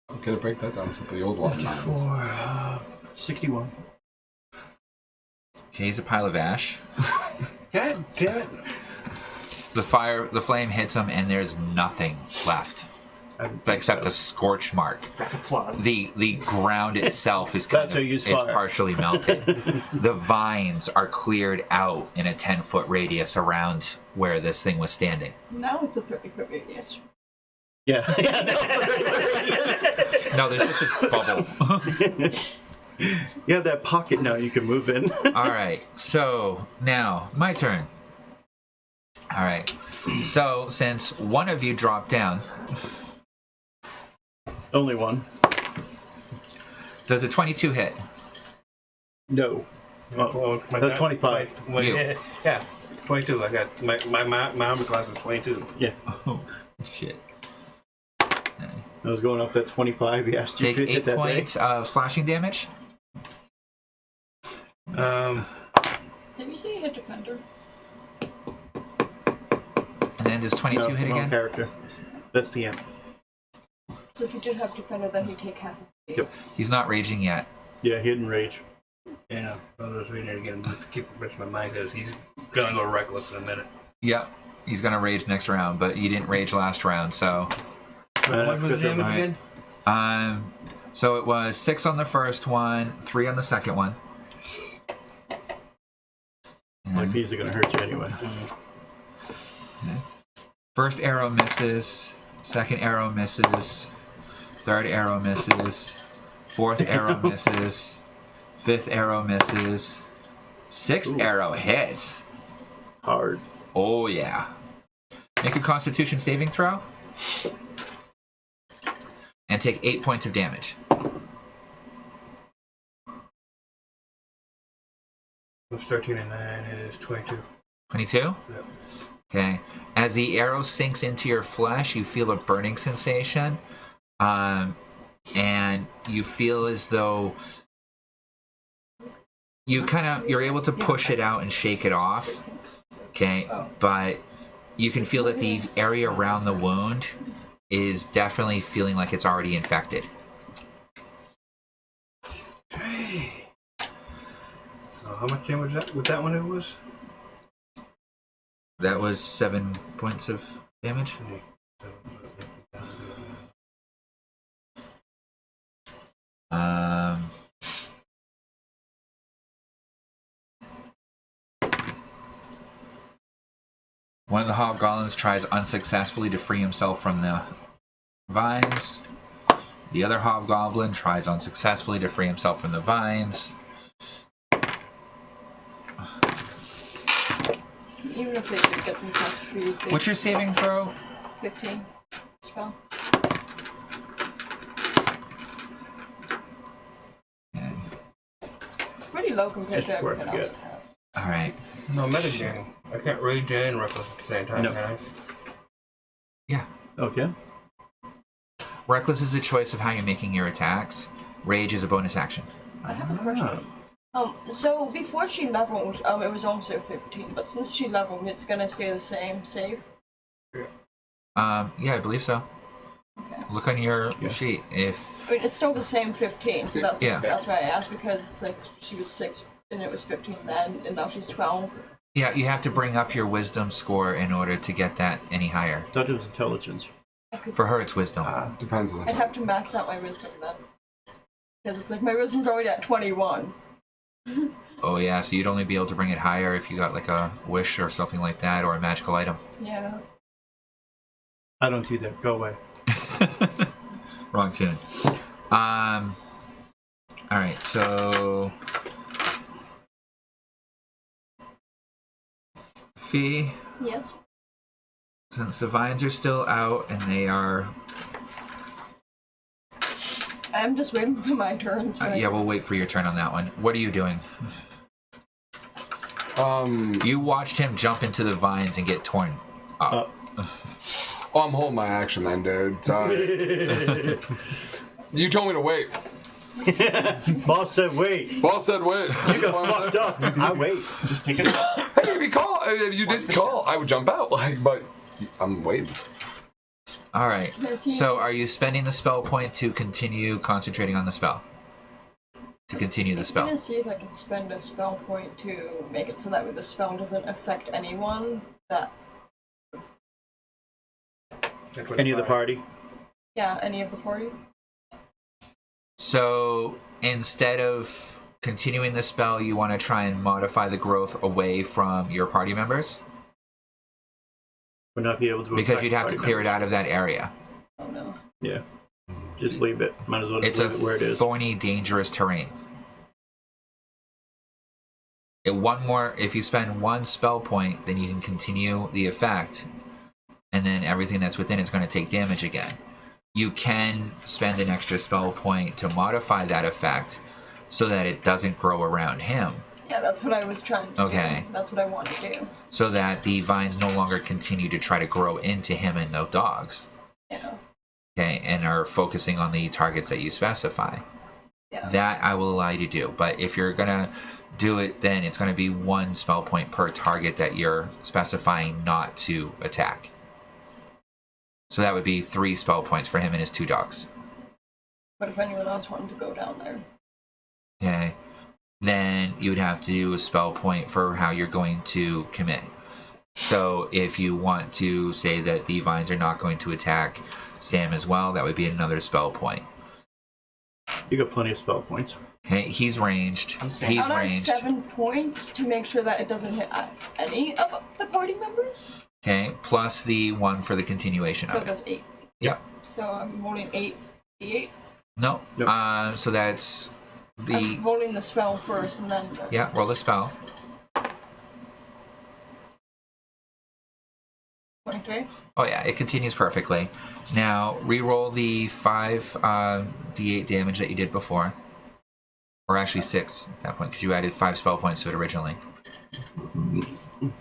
Speaker 4: I'm gonna break that down simply. Old lot lines.
Speaker 1: 61.
Speaker 2: Okay, he's a pile of ash.
Speaker 6: God damn it.
Speaker 2: The flame hits him, and there's nothing left except a scorch mark.
Speaker 5: Like the floods.
Speaker 2: The ground itself is kind
Speaker 1: That's how you use
Speaker 2: is
Speaker 1: fire.
Speaker 2: partially melted. The vines are cleared out in a 10-foot radius around where this thing was standing.
Speaker 3: Now it's a 30-foot radius.
Speaker 1: Yeah.
Speaker 2: No, there's just this bubble.
Speaker 1: You have that pocket now you can move in.
Speaker 2: All right, so now my turn. All right, so since one of you dropped down,
Speaker 1: Only one.
Speaker 2: Does a 22 hit?
Speaker 1: No. Oh, that's 25.
Speaker 2: You.
Speaker 6: Yeah, 22. I got my armor class was 22.
Speaker 1: Yeah.
Speaker 2: Oh, shit.
Speaker 1: I was going off that 25. He asked you
Speaker 2: Take
Speaker 1: if you hit
Speaker 2: 8
Speaker 1: that
Speaker 2: points of slashing damage.
Speaker 3: Did you say you hit defender?
Speaker 2: And then does 22
Speaker 1: no,
Speaker 2: hit
Speaker 1: wrong
Speaker 2: again?
Speaker 1: character. That's the end.
Speaker 3: So if you did have defender, then he'd take half of it.
Speaker 1: Yep.
Speaker 2: He's not raging yet.
Speaker 1: Yeah, hidden rage.
Speaker 6: Yeah, I was reading it again to keep it fresh in my mind because he's gonna go reckless in a minute.
Speaker 2: Yep. He's gonna rage next round, but you didn't rage last round, so.
Speaker 6: What was the damage again?
Speaker 2: So it was 6 on the first one, 3 on the second one.
Speaker 1: Like these are gonna hurt you anyway.
Speaker 2: First arrow misses, second arrow misses, third arrow misses, fourth arrow misses, fifth arrow misses, sixth arrow hits.
Speaker 1: Hard.
Speaker 2: Oh yeah. Make a Constitution saving throw. And take 8 points of damage.
Speaker 6: It's 13 and 9 is 22.
Speaker 2: 22?
Speaker 6: Yep.
Speaker 2: Okay. As the arrow sinks into your flesh, you feel a burning sensation. And you feel as though you're able to push it out and shake it off. Okay. But you can feel that the area around the wound is definitely feeling like it's already infected.
Speaker 6: Hey. So how much damage with that one it was?
Speaker 2: That was 7 points of damage. One of the hobgoblins tries unsuccessfully to free himself from the vines. The other hobgoblin tries unsuccessfully to free himself from the vines.
Speaker 3: Even if they did get themselves freed, they
Speaker 2: What's your saving throw?
Speaker 3: 15 spell.
Speaker 2: Okay.
Speaker 3: Pretty low compared to
Speaker 1: That's where I
Speaker 3: everything else
Speaker 1: forget.
Speaker 3: I have.
Speaker 2: Alright.
Speaker 6: No, metagame. I can't rage and reckless at the same time,
Speaker 1: No.
Speaker 6: can I?
Speaker 2: Yeah.
Speaker 1: Okay.
Speaker 2: Reckless is a choice of how you're making your attacks. Rage is a bonus action.
Speaker 3: I have a question. So before she leveled, it was also 15, but since she leveled, it's gonna stay the same save?
Speaker 2: Yeah, I believe so.
Speaker 3: Okay.
Speaker 2: Look on your sheet. If
Speaker 3: I mean, it's still the same 15, so that's
Speaker 2: Yeah.
Speaker 3: that's why I asked, because it's like she was 6 and it was 15 then, and now she's 12.
Speaker 2: yeah, you have to bring up your wisdom score in order to get that any higher.
Speaker 1: Thought it was intelligence.
Speaker 2: For her, it's wisdom.
Speaker 4: Depends on the
Speaker 3: I'd have to max out my wisdom then. Because it's like my wisdom's already at 21.
Speaker 2: Oh yeah, so you'd only be able to bring it higher if you got like a wish or something like that, or a magical item.
Speaker 3: Yeah.
Speaker 1: I don't do that. Go away.
Speaker 2: Wrong tune. Alright, so Fee,
Speaker 3: Yes.
Speaker 2: since the vines are still out and they are
Speaker 3: I'm just waiting for my turn, so
Speaker 2: yeah, we'll wait for your turn on that one. What are you doing? You watched him jump into the vines and get torn up.
Speaker 4: Oh, I'm holding my action then, dude. Sorry. You told me to wait.
Speaker 1: Bob said, "Wait."
Speaker 4: Boss said wait.
Speaker 1: You got fucked up. I wait.
Speaker 5: Just take it.
Speaker 4: Hey, if you did call, I would jump out. Like, but I'm waiting.
Speaker 2: Alright, so are you spending the spell point to continue concentrating on the spell? To continue the
Speaker 3: I'm
Speaker 2: spell.
Speaker 3: gonna see if I can spend a spell point to make it so that way the spell doesn't affect anyone.
Speaker 1: Any of the party?
Speaker 3: Yeah, any of the party.
Speaker 2: So instead of continuing the spell, you want to try and modify the growth away from your party members?
Speaker 1: Would not be able to.
Speaker 2: Because
Speaker 1: affect
Speaker 2: you'd have to
Speaker 1: party
Speaker 2: clear it
Speaker 1: members.
Speaker 2: out of that area.
Speaker 3: Oh no.
Speaker 1: Yeah. Just leave it. Might as well
Speaker 2: It's
Speaker 1: just
Speaker 2: a
Speaker 1: leave it where it is.
Speaker 2: thorny, dangerous terrain. If you spend one spell point, then you can continue the effect, and then everything that's within it's going to take damage again. you can spend an extra spell point to modify that effect so that it doesn't grow around him.
Speaker 3: Yeah, that's what I was trying to do.
Speaker 2: Okay.
Speaker 3: That's what I want to do.
Speaker 2: So that the vines no longer continue to try to grow into him and the dogs.
Speaker 3: Yeah.
Speaker 2: Okay, and are focusing on the targets that you specify.
Speaker 3: Yeah.
Speaker 2: That I will allow you to do. But if you're going to do it, then it's going to be 1 spell point per target that you're specifying not to attack. So that would be 3 spell points for him and his 2 dogs.
Speaker 3: But if anyone else wanted to go down there.
Speaker 2: Okay. Then you would have to do a spell point for how you're going to commit. So if you want to say that the vines are not going to attack Sam as well, that would be another spell point.
Speaker 1: You got plenty of spell points.
Speaker 2: Okay, he's ranged.
Speaker 5: I'm staying.
Speaker 2: He's
Speaker 3: I'll add
Speaker 2: ranged.
Speaker 3: 7 points to make sure that it doesn't hit any of the party members.
Speaker 2: Okay, plus the 1 for the continuation
Speaker 3: So
Speaker 2: of
Speaker 3: it
Speaker 2: it.
Speaker 3: goes 8.
Speaker 2: Yep.
Speaker 3: So I'm rolling 8d8.
Speaker 2: No.
Speaker 1: Nope.
Speaker 2: So that's the...
Speaker 3: I'm rolling the spell first and then...
Speaker 2: Yeah, roll the spell.
Speaker 3: 23.
Speaker 2: Oh yeah, it continues perfectly. Now, re-roll the 5 d8 damage that you did before. Or actually 6 at that point, because you added 5 spell points to it originally.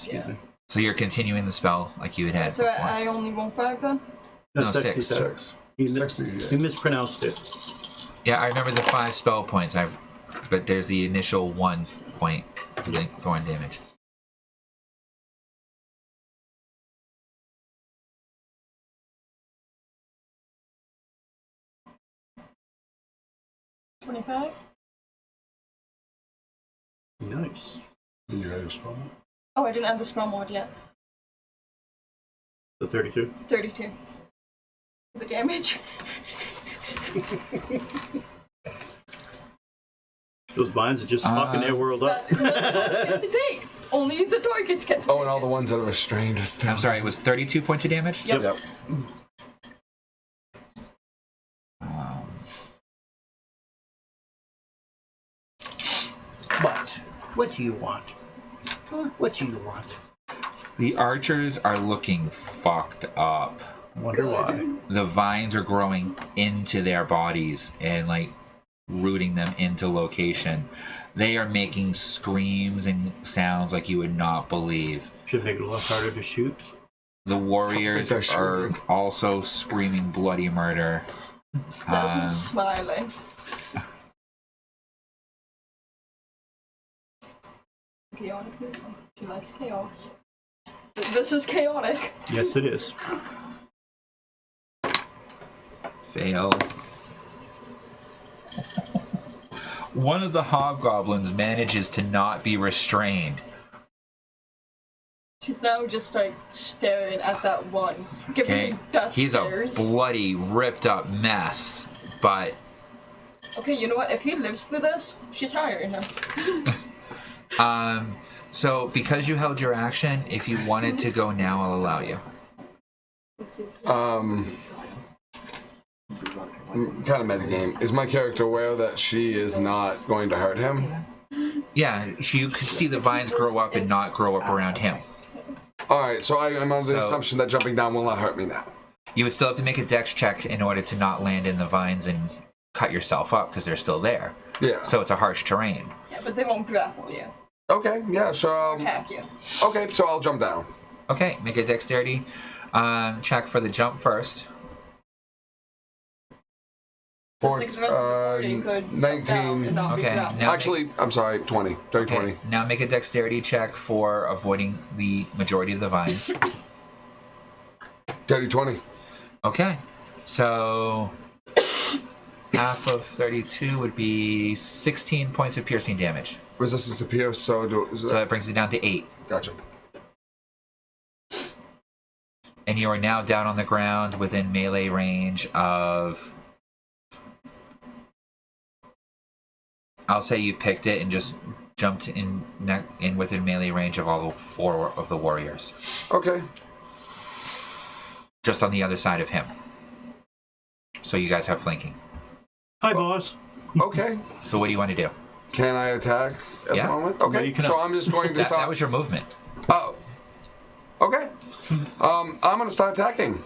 Speaker 3: Yeah.
Speaker 2: So you're continuing the spell like you had
Speaker 3: So
Speaker 2: before.
Speaker 3: I only roll 5 then?
Speaker 2: No,
Speaker 1: 6.
Speaker 2: 6.
Speaker 1: He said.
Speaker 4: 6.
Speaker 1: He,
Speaker 4: 60,
Speaker 1: he mispronounced it.
Speaker 2: Yeah, I remember the 5 spell points, but there's the initial 1 point thorn damage.
Speaker 3: $25?
Speaker 1: Nice.
Speaker 4: You got your spell?
Speaker 3: Oh, I didn't add the spell mod yet.
Speaker 1: The 32.
Speaker 3: 32. The damage.
Speaker 1: Those vines are just fucking their world up.
Speaker 3: But none of us get to take. Only the targets get to
Speaker 4: Oh, and all the ones that are restrained are still.
Speaker 2: I'm sorry, it was 32 points of damage?
Speaker 3: Yep.
Speaker 4: Yep.
Speaker 1: But what do you want? What do you want?
Speaker 2: The archers are looking fucked up.
Speaker 1: I wonder why.
Speaker 2: The vines are growing into their bodies and like rooting them into location. They are making screams and sounds like you would not believe.
Speaker 1: Should make it a lot harder to shoot.
Speaker 2: The warriors
Speaker 4: Something they're
Speaker 2: are
Speaker 4: shooting.
Speaker 2: also screaming bloody murder.
Speaker 3: Desmond's smiling. Chaotic movement. He likes chaos. This is chaotic.
Speaker 1: Yes, it is.
Speaker 2: Fail. One of the hobgoblins manages to not be restrained.
Speaker 3: She's now just like staring at that one, giving
Speaker 2: Okay,
Speaker 3: him death
Speaker 2: he's a
Speaker 3: stares.
Speaker 2: bloody, ripped up mess, but
Speaker 3: Okay, you know what? If he lives through this, she's hiring him.
Speaker 2: so because you held your action, if you wanted to go now, I'll allow you.
Speaker 4: Kind of metagame. Is my character aware that she is not going to hurt him?
Speaker 2: Yeah, you could see the vines grow up and not grow up around him.
Speaker 4: Alright, so I'm under the
Speaker 2: So-
Speaker 4: assumption that jumping down will not hurt me now.
Speaker 2: You would still have to make a dex check in order to not land in the vines and cut yourself up because they're still there.
Speaker 4: Yeah.
Speaker 2: So it's a harsh terrain.
Speaker 3: Yeah, but they won't grapple you.
Speaker 4: Okay, yeah, so
Speaker 3: Attack you.
Speaker 4: okay, so I'll jump down.
Speaker 2: Okay, make a dexterity check for the jump first.
Speaker 4: For
Speaker 3: It's like the rest of the party could jump down
Speaker 4: 19.
Speaker 3: and not be
Speaker 2: Okay,
Speaker 3: grappled.
Speaker 2: now
Speaker 4: Actually, I'm sorry, 20. Dirty 20.
Speaker 2: Okay, now make a dexterity check for avoiding the majority of the vines.
Speaker 4: Dirty 20.
Speaker 2: Okay, so half of 32 would be 16 points of piercing damage.
Speaker 4: Resistance to pierce, so
Speaker 2: So that brings it down to 8.
Speaker 4: gotcha.
Speaker 2: And you are now down on the ground within melee range of... I'll say you picked it and just jumped in within melee range of all 4 of the warriors.
Speaker 4: Okay.
Speaker 2: Just on the other side of him. So you guys have flanking.
Speaker 1: Hi, boss.
Speaker 4: Okay.
Speaker 2: So what do you want to do?
Speaker 4: Can I attack at
Speaker 2: Yeah.
Speaker 4: the moment?
Speaker 1: No,
Speaker 4: Okay,
Speaker 1: you cannot.
Speaker 4: so I'm just going to
Speaker 2: That
Speaker 4: start.
Speaker 2: was your movement.
Speaker 4: Oh. Okay. I'm going to start attacking.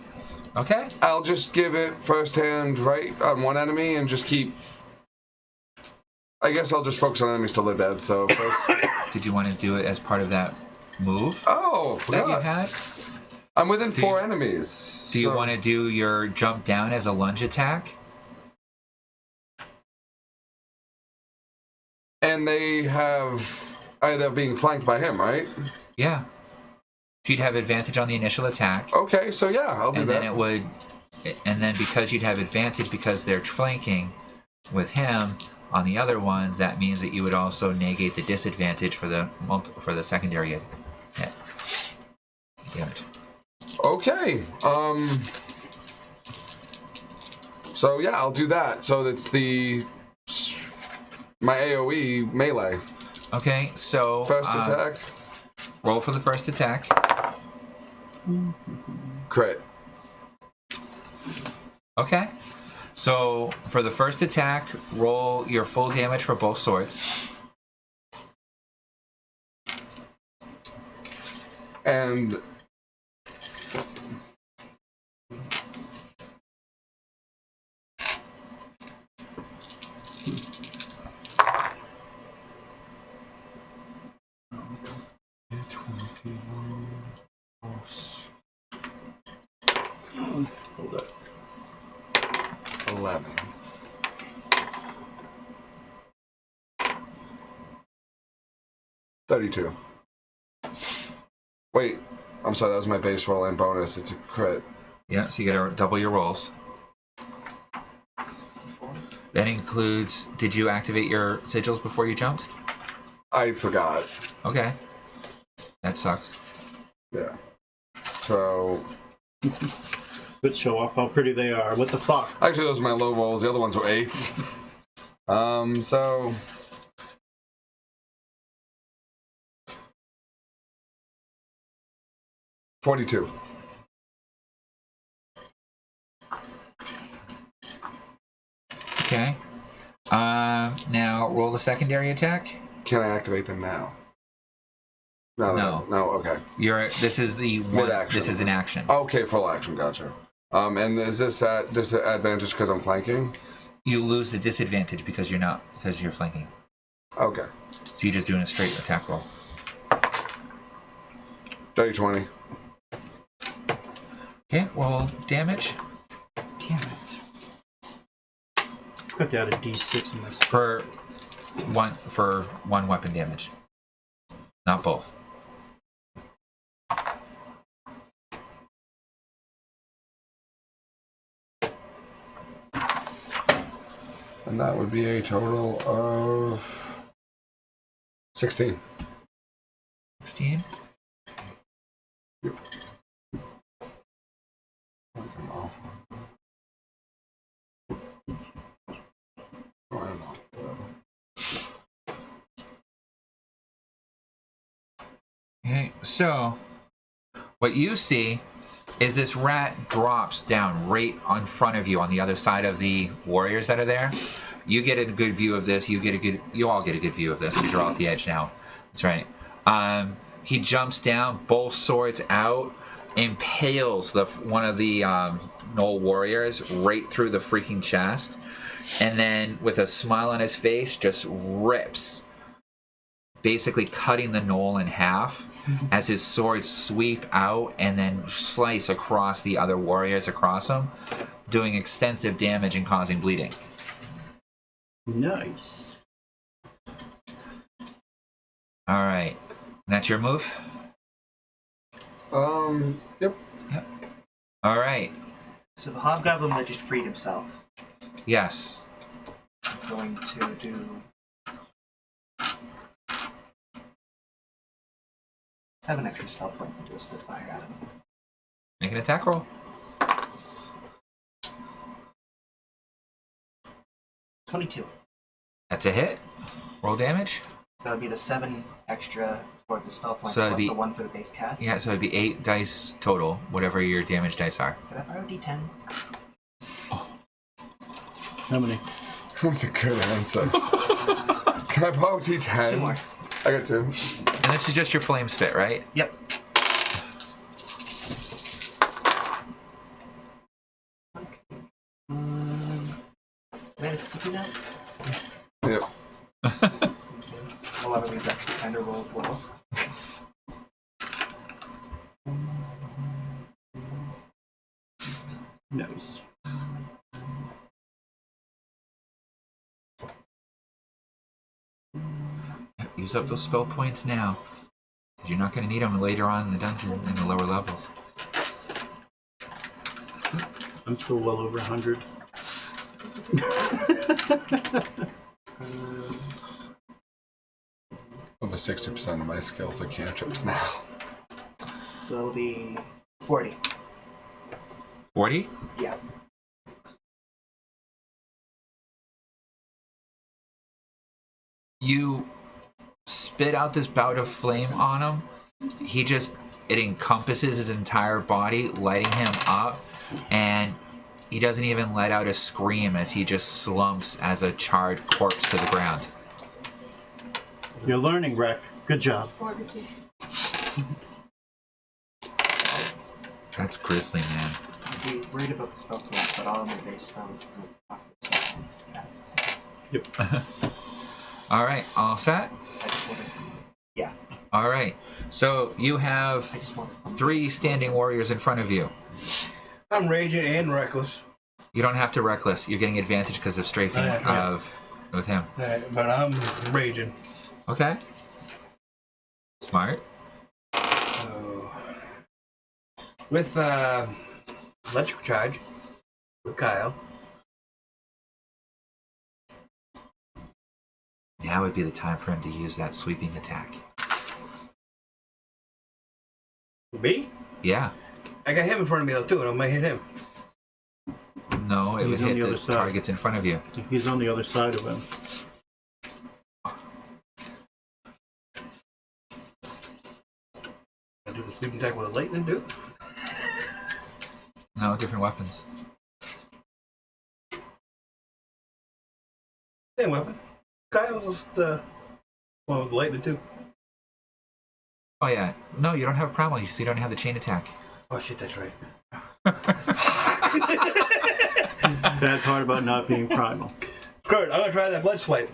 Speaker 2: Okay.
Speaker 4: I'll just give it first hand right on one enemy and just keep. I guess I'll just focus on enemies till they're dead. So first.
Speaker 2: Did you want to do it as part of that move
Speaker 4: Oh,
Speaker 2: that you
Speaker 4: forgot.
Speaker 2: had?
Speaker 4: I'm within 4 enemies.
Speaker 2: Do you want to do your jump down as a lunge attack?
Speaker 4: And they have. They're being flanked by him, right?
Speaker 2: Yeah. So you'd have advantage on the initial attack.
Speaker 4: Okay, so yeah, I'll do
Speaker 2: And
Speaker 4: that.
Speaker 2: then it would, and then because you'd have advantage because they're flanking with him on the other ones, that means that you would also negate the disadvantage for the secondary hit. Damage.
Speaker 4: Okay. So yeah, I'll do that. So that's my AOE melee.
Speaker 2: Okay, so
Speaker 4: First attack.
Speaker 2: roll for the first attack.
Speaker 4: Crit.
Speaker 2: Okay. So for the first attack, roll your full damage for both swords.
Speaker 4: And
Speaker 1: Hold up.
Speaker 4: 11. $32. Wait, I'm sorry, that was my base roll and bonus. It's a crit.
Speaker 2: Yeah, so you gotta double your rolls.
Speaker 5: 64.
Speaker 2: That includes, did you activate your sigils before you jumped?
Speaker 4: I forgot.
Speaker 2: Okay. That sucks.
Speaker 4: Yeah. So,
Speaker 1: But show off how pretty they are. What the fuck?
Speaker 4: actually, those are my low rolls. The other ones were 8s. So. $42.
Speaker 2: Okay. Now roll the secondary attack.
Speaker 4: Can I activate them now? No. Okay.
Speaker 2: This is the one.
Speaker 4: Mid-action.
Speaker 2: This is an action.
Speaker 4: Okay, full action. Gotcha. And is this at disadvantage because I'm flanking?
Speaker 2: You lose the disadvantage because you're flanking.
Speaker 4: Okay.
Speaker 2: So you're just doing a straight attack roll.
Speaker 4: Dirty 20.
Speaker 2: Okay, roll damage
Speaker 1: Damn it. Got to add a D6 in my
Speaker 2: for one weapon damage, not both.
Speaker 4: And that would be a total of 16.
Speaker 2: 16.
Speaker 4: I'm off. Oh, I'm off.
Speaker 2: Okay, so what you see is this rat drops down right in front of you on the other side of the warriors that are there. You get a good view of this. You all get a good view of this because you're all at the edge now. That's right. He jumps down, both swords out, impales one of the Knoll warriors right through the freaking chest, and then with a smile on his face, just rips, basically cutting the Knoll in half as his swords sweep out and then slice across the other warriors across him, doing extensive damage and causing bleeding.
Speaker 1: Nice.
Speaker 2: All right, that's your move.
Speaker 4: Yep.
Speaker 2: All right.
Speaker 5: So the hobgoblin that just freed himself.
Speaker 2: Yes.
Speaker 5: I'm going to do. Let's have an extra spell points and do a spitfire out of him.
Speaker 2: Make an attack roll.
Speaker 5: 22.
Speaker 2: That's a hit. Roll damage.
Speaker 5: So that would be the 7 extra for the spell points
Speaker 2: So that'd
Speaker 5: plus
Speaker 2: be-
Speaker 5: the 1 for the base cast.
Speaker 2: Yeah, so it'd be 8 dice total, whatever your damage dice are.
Speaker 5: Could I borrow d10s?
Speaker 1: How many?
Speaker 4: That's a good answer. Can I borrow T10s?
Speaker 5: 2 more.
Speaker 4: I got 2.
Speaker 2: And this is just your flame spit, right?
Speaker 5: Yep. my sticky note?
Speaker 4: Yep.
Speaker 5: A lot of these actually kind of rolled well.
Speaker 1: Nice.
Speaker 2: Use up those spell points now. Because you're not going to need them later on in the dungeon in the lower levels.
Speaker 1: I'm still well over 100.
Speaker 4: Over 60% of my skills are cantrips now.
Speaker 5: So that'll be 40.
Speaker 2: 40?
Speaker 5: Yeah.
Speaker 2: You spit out this bout of flame on him. It encompasses his entire body, lighting him up, and he doesn't even let out a scream as he just slumps as a charred corpse to the ground.
Speaker 1: You're learning, Rec. Good job.
Speaker 3: Barbecue.
Speaker 2: That's grisly, man.
Speaker 5: I'd be worried about the spell points, but all of my base spells don't cost the spell points to cast. So
Speaker 1: Yep.
Speaker 2: Alright, all set?
Speaker 5: I just wanted. Yeah.
Speaker 2: Alright, so you
Speaker 5: I
Speaker 2: have
Speaker 5: just wanted.
Speaker 2: 3 standing warriors in front of you.
Speaker 6: I'm raging and reckless.
Speaker 2: You don't have to reckless. You're getting advantage because of strafing
Speaker 6: Yeah.
Speaker 2: with him.
Speaker 6: But I'm raging.
Speaker 2: Okay. Smart.
Speaker 6: So, with electric charge with Kyle.
Speaker 2: Now would be the time for him to use that sweeping attack.
Speaker 6: Me?
Speaker 2: Yeah.
Speaker 6: I got him in front of me though too, and I might hit him.
Speaker 2: No, it
Speaker 1: He's
Speaker 2: would
Speaker 1: on
Speaker 2: hit
Speaker 1: the
Speaker 2: the
Speaker 1: other side.
Speaker 2: targets in front of you.
Speaker 1: He's on the other side of him.
Speaker 6: I do the sweeping attack with a lightning, dude.
Speaker 2: No, different weapons.
Speaker 6: Same weapon. Kyle was the one with the lightning too.
Speaker 2: Oh yeah. No, you don't have a problem. You don't have the chain attack.
Speaker 6: Oh shit, that's right.
Speaker 1: Bad part about not being primal.
Speaker 6: Good, I'm gonna try that blood swipe.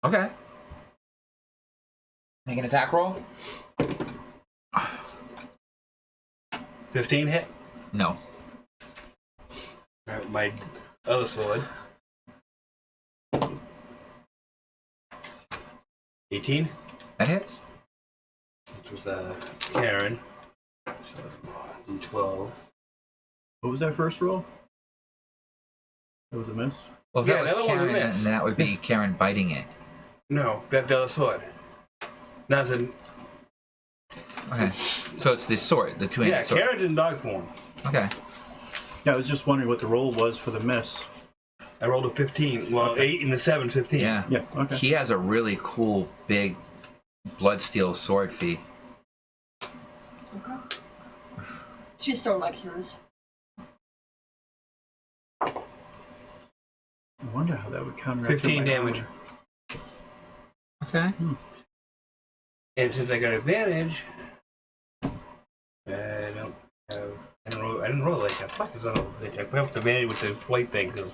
Speaker 2: Okay. Make an attack roll?
Speaker 6: 15 hit.
Speaker 2: No.
Speaker 6: Alright, my other sword. 18.
Speaker 2: That hits.
Speaker 6: Which was Karen. So D12.
Speaker 1: What was that first roll? That was a miss?
Speaker 2: Well, if
Speaker 6: Yeah,
Speaker 2: that was
Speaker 6: that one was a
Speaker 2: Karen,
Speaker 6: miss.
Speaker 2: then that would be Karen biting it.
Speaker 6: No, got the other sword. Nothing.
Speaker 2: Okay. So it's the sword, the
Speaker 6: Yeah,
Speaker 2: two-handed sword.
Speaker 6: Karen's in dog form.
Speaker 2: Okay.
Speaker 1: Yeah, I was just wondering what the roll was for the miss.
Speaker 6: I rolled a 15. Well,
Speaker 1: Okay.
Speaker 6: 8 and a 7, 15.
Speaker 2: Yeah.
Speaker 1: Yeah, okay.
Speaker 2: He has a really cool, big bloodsteel sword fee.
Speaker 3: Okay. She still likes hers.
Speaker 1: I wonder how that would counteract
Speaker 6: 15
Speaker 1: my
Speaker 6: damage.
Speaker 1: armor.
Speaker 2: Okay.
Speaker 6: And since I got advantage, I don't have. I didn't roll like that. Fuck is on I put up the advantage with the white thing because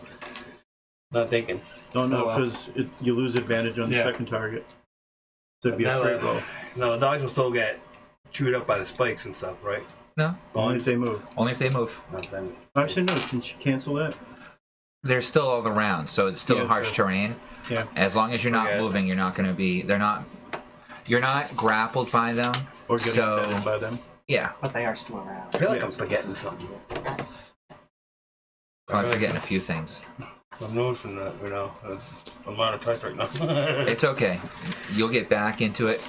Speaker 6: not thinking.
Speaker 1: Don't know,
Speaker 6: Oh, well.
Speaker 1: because you lose advantage on the
Speaker 6: Yeah.
Speaker 1: second target. So it'd be a
Speaker 6: Now
Speaker 1: straight
Speaker 6: the-
Speaker 1: roll.
Speaker 6: No, the dogs will still get chewed up by the spikes and stuff, right?
Speaker 2: No.
Speaker 1: Only if they move.
Speaker 2: Only if they move.
Speaker 6: Not then.
Speaker 1: Actually, no. Can she cancel that?
Speaker 2: They're still all around, so it's still
Speaker 1: Yeah,
Speaker 2: harsh
Speaker 1: so-
Speaker 2: terrain.
Speaker 1: Yeah.
Speaker 2: As long as you're not
Speaker 6: Okay.
Speaker 2: moving, you're not going to be. You're not grappled by them.
Speaker 1: Or getting
Speaker 2: So-
Speaker 1: embedded by them.
Speaker 2: Yeah.
Speaker 5: But they are still around.
Speaker 6: I feel like
Speaker 1: Yeah.
Speaker 6: I'm forgetting something.
Speaker 2: I'm forgetting a few things.
Speaker 6: I'm noticing that, you know. I'm out of touch right now.
Speaker 2: It's okay. You'll get back into it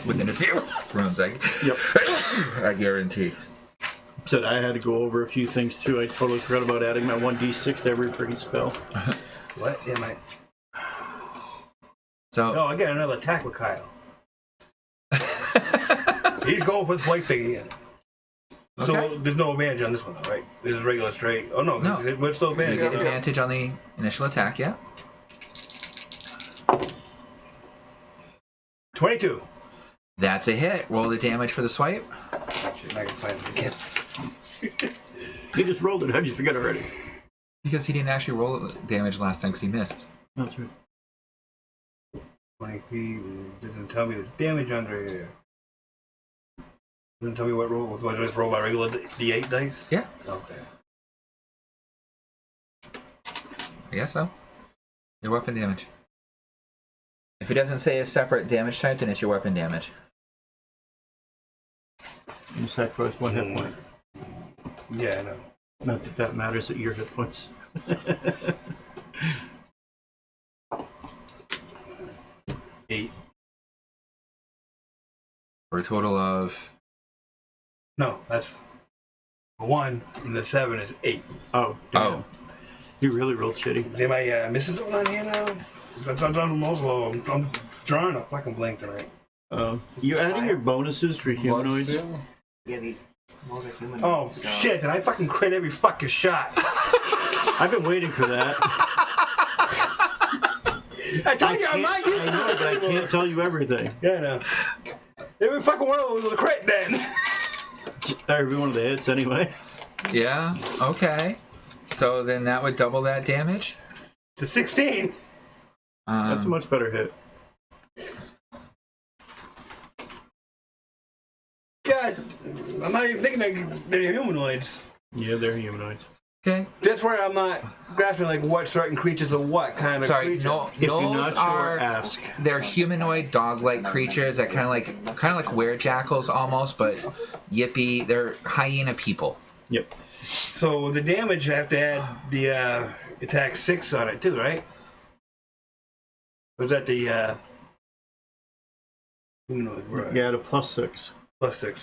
Speaker 2: within a few rounds.
Speaker 1: Yep.
Speaker 2: I guarantee.
Speaker 1: Said I had to go over a few things too. I totally forgot about adding my 1d6 to every freaking spell.
Speaker 6: What am I?
Speaker 2: So
Speaker 6: Oh, I got another attack with Kyle. He's going for this white thing again. So
Speaker 2: Okay.
Speaker 6: there's no advantage on this one, though, right? This is regular straight. Oh no,
Speaker 2: No.
Speaker 6: we're still
Speaker 2: you
Speaker 6: advantage.
Speaker 2: get advantage on the initial attack. Yeah.
Speaker 6: 22.
Speaker 2: That's a hit. Roll the damage for the swipe.
Speaker 6: Actually, I can find it again.
Speaker 1: You just rolled it. How'd you forget already?
Speaker 2: Because he didn't actually roll damage last time because he missed.
Speaker 1: That's right.
Speaker 6: 20 feet. Doesn't tell me the damage under here. Doesn't tell me what roll. So I just roll my regular D8 dice?
Speaker 2: Yeah.
Speaker 6: Okay.
Speaker 2: I guess so. Your weapon damage. If it doesn't say a separate damage type, then it's your weapon damage.
Speaker 1: You sacrifice 1 hit point.
Speaker 6: Yeah, I know.
Speaker 1: Not that that matters at your hit points. 8.
Speaker 2: For a total of...
Speaker 6: No, that's 1, and the 7 is 8.
Speaker 1: Oh, damn.
Speaker 2: Oh.
Speaker 1: You really rolled shitty.
Speaker 6: Am I missing something on here now? I'm done most low. I'm drawing a fucking blank tonight.
Speaker 1: You're adding your bonuses for humanoids.
Speaker 4: Bloodsteel?
Speaker 5: Yeah, those are humanoids.
Speaker 6: Oh,
Speaker 5: so.
Speaker 6: shit, did I fucking crit every fucking shot?
Speaker 1: I've been waiting for that.
Speaker 6: I told you I'm not used
Speaker 1: I
Speaker 6: to
Speaker 1: know,
Speaker 6: it
Speaker 1: but I
Speaker 6: anymore.
Speaker 1: can't tell you everything.
Speaker 6: Yeah, I know. Every fucking one of them was a crit then.
Speaker 1: Every one of the hits, anyway.
Speaker 2: Yeah, okay. So then that would double that damage?
Speaker 6: To 16.
Speaker 1: That's a much better hit.
Speaker 6: God, I'm not even thinking they're humanoids.
Speaker 1: Yeah, they're humanoids.
Speaker 2: Okay.
Speaker 6: That's where I'm not grasping like what certain creatures are what kind of
Speaker 2: Sorry,
Speaker 6: creature.
Speaker 2: no,
Speaker 1: If you're
Speaker 2: those
Speaker 1: not sure,
Speaker 2: are
Speaker 1: ask.
Speaker 2: they're humanoid dog-like creatures that kind of like werejackals almost, but yippee. They're hyena people.
Speaker 1: Yep.
Speaker 6: So the damage, I have to add the attack 6 on it too, right? Was that the humanoid? Right.
Speaker 1: Yeah, the +6.
Speaker 6: Plus 6.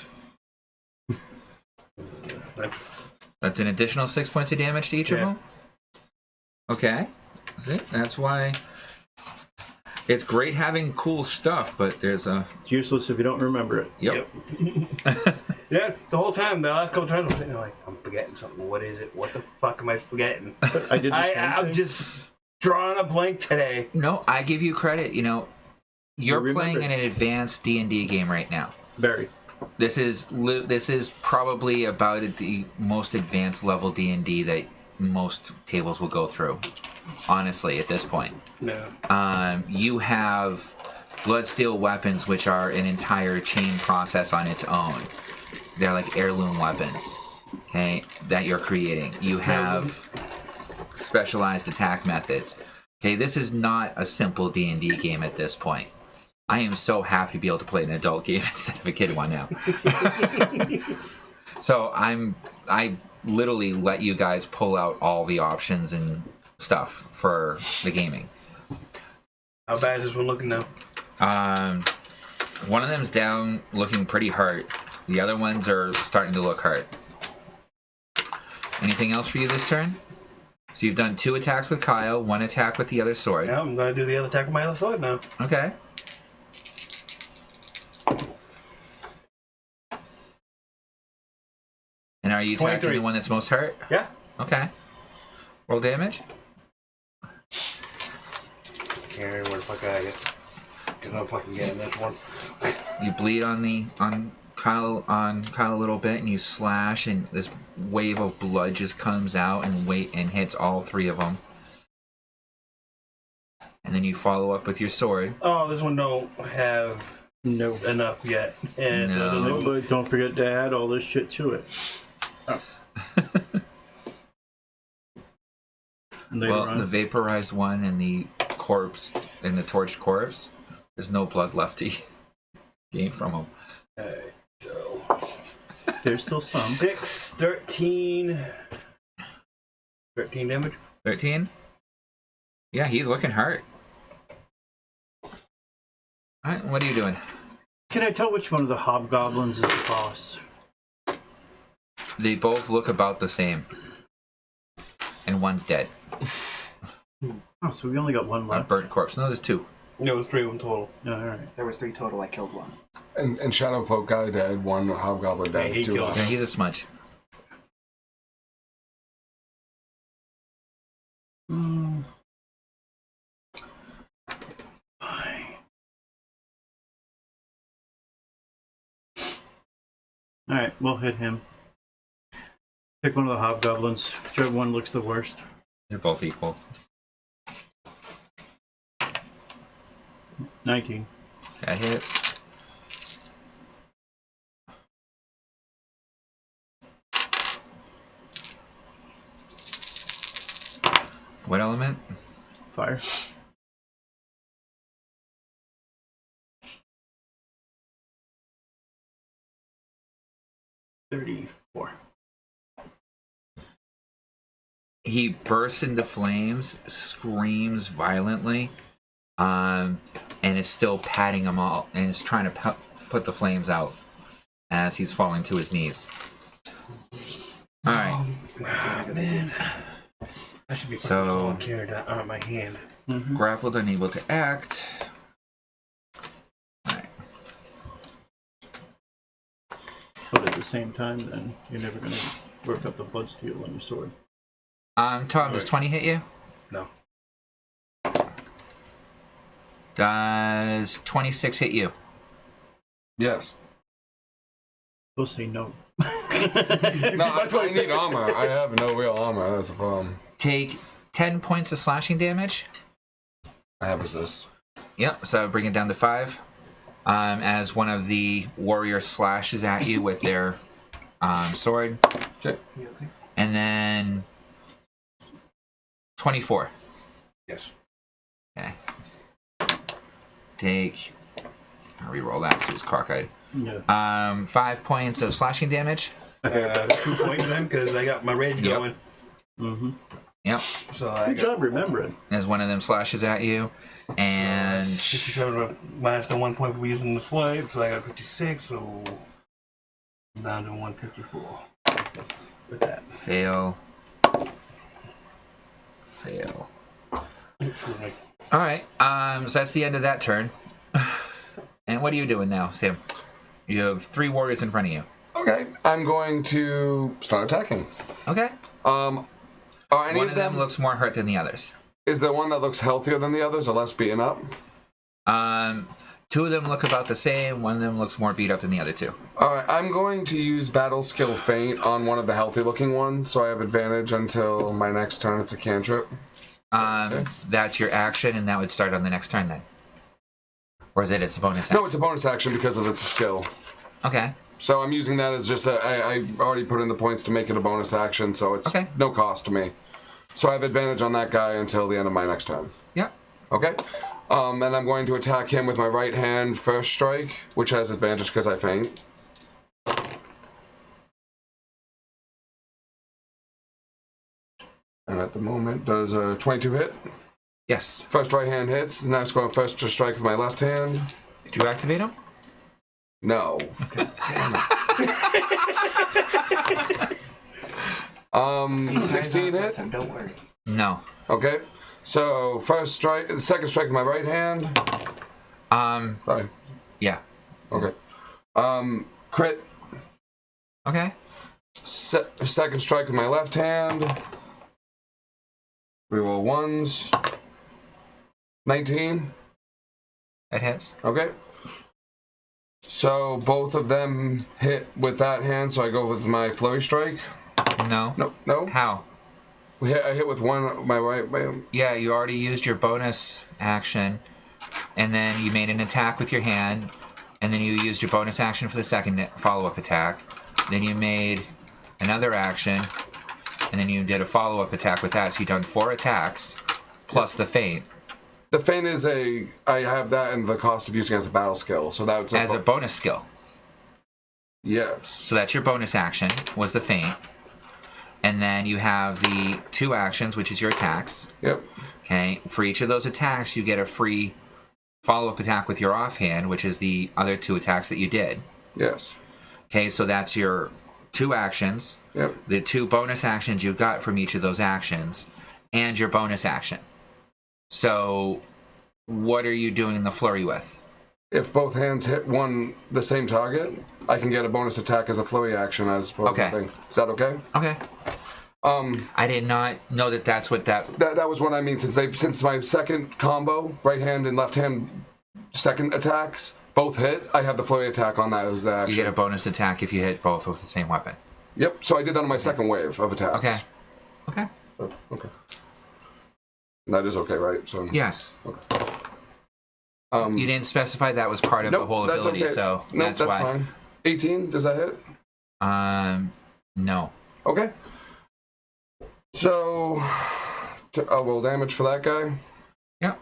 Speaker 2: That's an additional 6 points of damage to each of
Speaker 6: Yeah.
Speaker 2: them? Okay. That's why it's great having cool stuff, but there's a...
Speaker 1: It's useless if you don't remember it.
Speaker 2: Yep.
Speaker 6: Yeah, the whole time, the last couple times, I'm sitting there like, I'm forgetting something. What is it? What the fuck am I forgetting?
Speaker 1: I did the same
Speaker 6: I'm
Speaker 1: thing.
Speaker 6: just drawing a blank today.
Speaker 2: No, I give you credit. You know, you're
Speaker 1: You
Speaker 2: playing
Speaker 1: remember.
Speaker 2: in an advanced D&D game right now.
Speaker 1: Very.
Speaker 2: This is probably about the most advanced level D&D that most tables will go through. Honestly, at this point.
Speaker 6: No.
Speaker 2: You have bloodsteel weapons, which are an entire chain process on its own. They're like heirloom weapons, okay, that you're creating. You have specialized attack methods. Okay, this is not a simple D&D game at this point. I am so happy to be able to play an adult game instead of a kid one now. So I literally let you guys pull out all the options and stuff for the gaming.
Speaker 6: How bad is this one looking now?
Speaker 2: One of them's down, looking pretty hurt. The other ones are starting to look hurt. Anything else for you this turn? So you've done 2 attacks with Kyle, 1 attack with the other sword.
Speaker 6: Now I'm gonna do the other attack with my other sword now.
Speaker 2: Okay. And are you attacking
Speaker 6: 23.
Speaker 2: the one that's most hurt?
Speaker 6: Yeah.
Speaker 2: Okay. Roll damage.
Speaker 6: Karen, where the fuck are you? Cause I'm fucking getting this one.
Speaker 2: You bleed on Kyle a little bit, and you slash, and this wave of blood just comes out and hits all 3 of them. And then you follow up with your sword.
Speaker 6: Oh, this one don't have
Speaker 1: No.
Speaker 6: enough yet. And
Speaker 2: No.
Speaker 1: But don't forget to add all this shit to it. Oh. Later
Speaker 2: Well,
Speaker 1: on.
Speaker 2: the vaporized one and the corpse and the torched corpse, there's no blood left to gain from them.
Speaker 6: okay, so
Speaker 1: There's still some.
Speaker 6: 6, 13. 13 damage.
Speaker 2: 13? Yeah, he's looking hurt. Alright, what are you doing?
Speaker 1: Can I tell which one of the hobgoblins is the boss?
Speaker 2: They both look about the same. And one's dead.
Speaker 1: Oh, so we only got one
Speaker 2: A
Speaker 1: left.
Speaker 2: burnt corpse. No, there's 2.
Speaker 6: No, it's 3 of them total.
Speaker 1: Oh, all right.
Speaker 5: There was 3 total. I killed 1.
Speaker 4: And Shadowcloak guy dead, 1 hobgoblin
Speaker 6: Yeah,
Speaker 4: dead,
Speaker 6: he
Speaker 4: 2
Speaker 6: killed
Speaker 4: left.
Speaker 2: Yeah, he's a smudge.
Speaker 1: Fine. All right, we'll hit him. Pick one of the hobgoblins. Whichever one looks the worst.
Speaker 2: They're both equal.
Speaker 1: 19.
Speaker 2: That hits. What element?
Speaker 1: Fire. $34.
Speaker 2: He bursts into flames, screams violently, and is still patting them all, and is trying to put the flames out as he's falling to his knees. All right.
Speaker 6: Man. I should be
Speaker 2: So
Speaker 6: carried on my hand.
Speaker 2: grappled, unable to act. All right.
Speaker 1: But at the same time, then you're never gonna work up the blood steel on your sword.
Speaker 2: Tom, does 20 hit you?
Speaker 6: No.
Speaker 2: Does 26 hit you?
Speaker 4: Yes.
Speaker 1: Go say no.
Speaker 4: No, I need armor. I have no real armor. That's a problem.
Speaker 2: Take 10 points of slashing damage.
Speaker 4: I have resist.
Speaker 2: Yep, so bring it down to 5. As one of the warriors slashes at you with their sword.
Speaker 4: Okay.
Speaker 2: And then 24.
Speaker 6: Yes.
Speaker 2: Okay. Take. I'll reroll that because it was cockeyed.
Speaker 1: Yeah.
Speaker 2: 5 points of slashing damage.
Speaker 6: 2 points then, because I got my rage
Speaker 2: Yep.
Speaker 6: going.
Speaker 1: Mm-hmm.
Speaker 2: Yep.
Speaker 6: So I
Speaker 1: Good
Speaker 6: got
Speaker 1: job remembering.
Speaker 2: As one of them slashes at you. And
Speaker 6: 57 minus the 1 point for using the swipe, so I got 56, so I'm down to 154 with that.
Speaker 2: fail. Fail.
Speaker 6: Excuse me.
Speaker 2: Alright, so that's the end of that turn. And what are you doing now, Sam? You have 3 warriors in front of you.
Speaker 4: Okay. I'm going to start attacking.
Speaker 2: Okay.
Speaker 4: Are any
Speaker 2: One
Speaker 4: of
Speaker 2: of them looks more hurt than the others.
Speaker 4: Is there one that looks healthier than the others or less beaten up?
Speaker 2: 2 of them look about the same. One of them looks more beat up than the other 2.
Speaker 4: Alright, I'm going to use Battle Skill Feint on one of the healthy looking ones, so I have advantage until my next turn. It's a cantrip.
Speaker 2: That's your action, and that would start on the next turn then. Or is it a bonus action?
Speaker 4: No, it's a bonus action because of its skill.
Speaker 2: Okay.
Speaker 4: So I'm using that as just I already put in the points to make it a bonus action, so it's
Speaker 2: Okay.
Speaker 4: no cost to me. So I have advantage on that guy until the end of my next turn.
Speaker 2: Yep.
Speaker 4: Okay? And I'm going to attack him with my right hand first strike, which has advantage because I feint. And at the moment, does a 22 hit?
Speaker 2: Yes.
Speaker 4: First right hand hits, now it's going first to strike with my left hand.
Speaker 2: Did you activate him?
Speaker 4: No. Damn it. 16 hit?
Speaker 5: Don't worry.
Speaker 2: No.
Speaker 4: Okay. So first strike, second strike with my right hand. Sorry.
Speaker 2: Yeah.
Speaker 4: Okay. Crit.
Speaker 2: Okay.
Speaker 4: Second strike with my left hand. Reroll ones. 19.
Speaker 2: That hits.
Speaker 4: Okay. So both of them hit with that hand, so I go with my flurry strike.
Speaker 2: No.
Speaker 4: No.
Speaker 2: How?
Speaker 4: I hit with one, my right.
Speaker 2: Yeah, you already used your bonus action, and then you made an attack with your hand, and then you used your bonus action for the second follow-up attack. Then you made another action, and then you did a follow-up attack with that. So you've done 4 attacks, plus the feint.
Speaker 4: The feint is I have that and the cost of using as a battle skill, so that's
Speaker 2: As a bonus skill.
Speaker 4: Yes.
Speaker 2: So that's your bonus action, was the feint. And then you have the 2 actions, which is your attacks.
Speaker 4: Yep.
Speaker 2: Okay, for each of those attacks, you get a free follow-up attack with your offhand, which is the other 2 attacks that you did.
Speaker 4: Yes.
Speaker 2: Okay, so that's your 2 actions,
Speaker 4: Yep.
Speaker 2: the 2 bonus actions you got from each of those actions, and your bonus action. So, what are you doing the flurry with?
Speaker 4: If both hands hit the same target, I can get a bonus attack as a flurry action as both
Speaker 2: Okay.
Speaker 4: thing. Is that okay?
Speaker 2: Okay. I did not know that that's what that...
Speaker 4: That was what I mean. Since my second combo, right hand and left hand second attacks, both hit, I have the flurry attack on that as the action.
Speaker 2: You get a bonus attack if you hit both with the same weapon.
Speaker 4: Yep. So I did that on my second wave of attacks.
Speaker 2: Okay. Okay.
Speaker 4: Okay. That is okay, right? So
Speaker 2: Yes.
Speaker 4: Okay.
Speaker 2: You didn't specify that was part of the whole
Speaker 4: that's
Speaker 2: ability,
Speaker 4: okay.
Speaker 2: so
Speaker 4: Nope,
Speaker 2: that's why.
Speaker 4: Fine. 18, does that hit?
Speaker 2: No.
Speaker 4: Okay. So, I'll roll damage for that guy.
Speaker 2: Yep.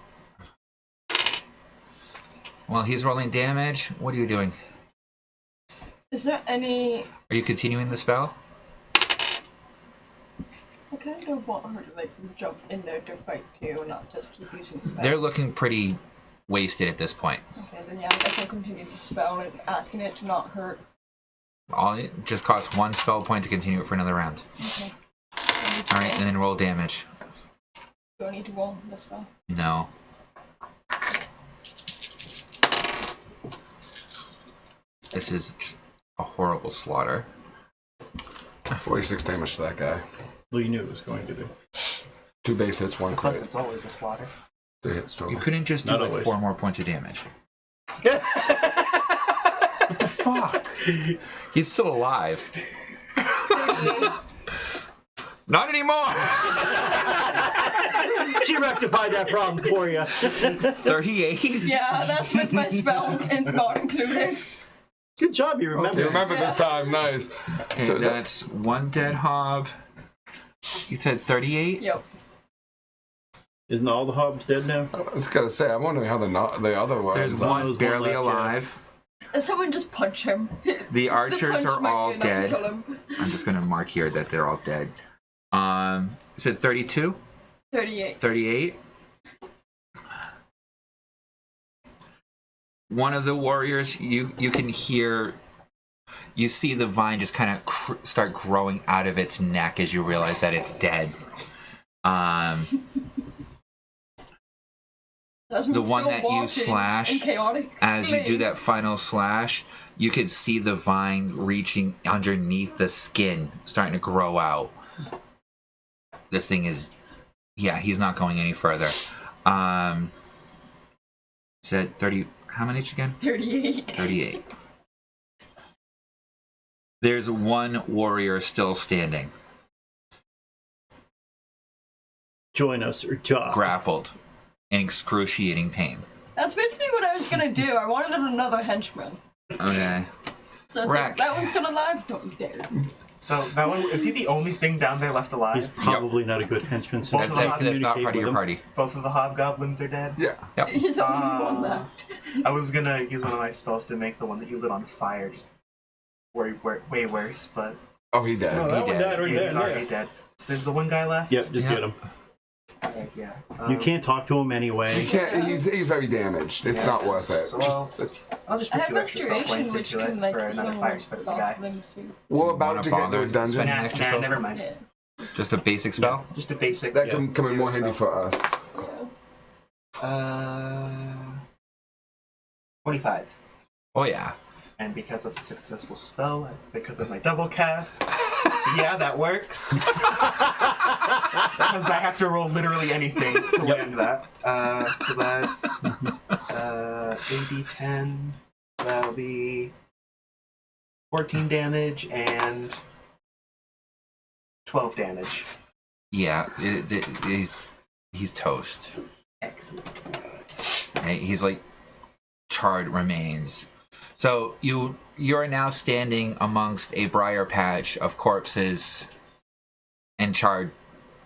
Speaker 2: Well, he's rolling damage. What are you doing?
Speaker 3: Is there any?
Speaker 2: Are you continuing the spell?
Speaker 3: I kind of want her to like jump in there to fight too, not just keep using spells.
Speaker 2: They're looking pretty wasted at this point.
Speaker 3: Okay, then yeah, I guess I'll continue the spell and asking it to not hurt.
Speaker 2: It just costs 1 spell point to continue it for another round.
Speaker 3: Okay.
Speaker 2: Alright, and then roll damage.
Speaker 3: Do I need to roll the spell?
Speaker 2: No. This is just a horrible slaughter.
Speaker 4: 46 damage to that guy.
Speaker 1: Well, you knew it was going to be.
Speaker 4: 2 base hits, 1
Speaker 5: Plus,
Speaker 4: crit.
Speaker 5: it's always a slaughter.
Speaker 4: 3 hits total.
Speaker 2: You couldn't just do
Speaker 1: Not
Speaker 2: like
Speaker 1: always.
Speaker 2: 4 more points of damage.
Speaker 1: What the fuck?
Speaker 2: He's still alive.
Speaker 3: 38.
Speaker 2: Not anymore!
Speaker 1: She rectified that problem for you.
Speaker 2: 38?
Speaker 3: Yeah, that's with my spell and not included.
Speaker 1: Good job, you remember.
Speaker 4: You remember this time, nice.
Speaker 2: Okay,
Speaker 4: So is that-
Speaker 2: that's 1 dead hob. You said 38?
Speaker 3: Yep.
Speaker 1: Isn't all the hobs dead now?
Speaker 4: I was gonna say, I'm wondering how the other ones
Speaker 2: There's
Speaker 4: are.
Speaker 2: one
Speaker 1: There's one
Speaker 2: barely
Speaker 1: left, yeah.
Speaker 2: alive.
Speaker 3: Someone just punch him.
Speaker 2: The archers
Speaker 3: punch
Speaker 2: are
Speaker 3: might
Speaker 2: all
Speaker 3: be enough to
Speaker 2: dead.
Speaker 3: kill him.
Speaker 2: I'm just gonna mark here that they're all dead. Is it 32?
Speaker 3: 38.
Speaker 2: 38? One of the warriors, you can hear, you see the vine just kind of start growing out of its neck as you realize that it's dead. The one that you slash, as you do that final slash, you can see the vine reaching underneath the skin, starting to grow out. This thing is, yeah, he's not going any further. Said 30, how many again?
Speaker 3: 38.
Speaker 2: 38. There's one warrior still standing,
Speaker 1: Join us or die.
Speaker 2: grappled, in excruciating pain.
Speaker 3: That's basically what I was gonna do. I wanted another henchman.
Speaker 2: Okay.
Speaker 3: So it's
Speaker 2: Rack.
Speaker 3: like, that one's still alive? Don't you dare.
Speaker 5: So that one, is he the only thing down there left
Speaker 1: He's
Speaker 5: alive?
Speaker 1: probably not a good henchman. So
Speaker 5: Both of
Speaker 2: That's
Speaker 5: them
Speaker 2: not part of your party.
Speaker 5: Both of the hobgoblins are dead.
Speaker 4: Yeah.
Speaker 2: Yep.
Speaker 3: He's the only one left.
Speaker 5: I was gonna use one of my spells to make the one that you lit on fire just way worse, but
Speaker 4: Oh, he dead.
Speaker 6: No, that one
Speaker 2: dead.
Speaker 6: died right
Speaker 5: he's
Speaker 6: there.
Speaker 5: already dead. So there's the one guy left.
Speaker 1: Yep, just
Speaker 2: Yeah.
Speaker 1: get him.
Speaker 5: Okay, yeah.
Speaker 1: You can't talk to him anyway.
Speaker 4: He can't. He's very damaged. It's
Speaker 5: Yeah.
Speaker 4: not worth it.
Speaker 5: So
Speaker 3: I
Speaker 5: I'll just put
Speaker 3: have
Speaker 5: 2 extra spell
Speaker 3: restoration,
Speaker 5: points
Speaker 3: which
Speaker 5: into
Speaker 3: can
Speaker 5: it
Speaker 3: like
Speaker 5: for another
Speaker 3: heal
Speaker 5: fire spell at the
Speaker 3: lost
Speaker 5: guy.
Speaker 3: limbs too.
Speaker 4: We're
Speaker 2: Wanna
Speaker 4: about to get into
Speaker 2: bother
Speaker 4: a dungeon.
Speaker 2: spending
Speaker 5: Nah,
Speaker 2: extra spell?
Speaker 5: never mind.
Speaker 3: Yeah.
Speaker 2: Just a basic spell?
Speaker 5: Just a basic.
Speaker 4: That
Speaker 5: yeah,
Speaker 4: can come in more handy
Speaker 5: spell.
Speaker 4: for us.
Speaker 3: Yeah.
Speaker 5: 25.
Speaker 2: Oh yeah.
Speaker 5: And because that's a successful spell, because of my double cast, yeah, that works. Because I have to roll literally anything to land that. So that's AD10. That'll be 14 damage and 12 damage.
Speaker 2: Yeah, he's toast.
Speaker 5: Excellent.
Speaker 2: Right? He's like charred remains. So you're now standing amongst a briar patch of corpses and charred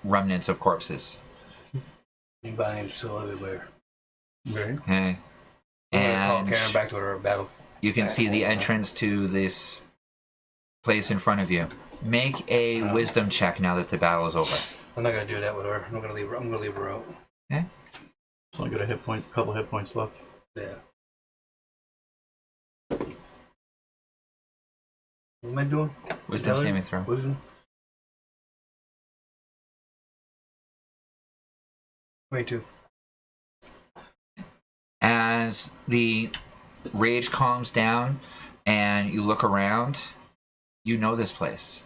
Speaker 2: remnants of corpses.
Speaker 6: Vines still everywhere.
Speaker 1: Right.
Speaker 2: Okay.
Speaker 6: I'm gonna call
Speaker 2: And
Speaker 6: Karen back to her battle.
Speaker 2: you can see the entrance to this place in front of you. Make a wisdom check now that the battle is over.
Speaker 6: I'm not gonna do that with her. I'm gonna leave her out.
Speaker 2: Okay.
Speaker 1: So I got a couple hit points left.
Speaker 6: Yeah. What am I doing?
Speaker 2: Wisdom
Speaker 6: Intelligence?
Speaker 2: saving throw.
Speaker 6: Wisdom? 22.
Speaker 2: As the rage calms down and you look around, you know this place.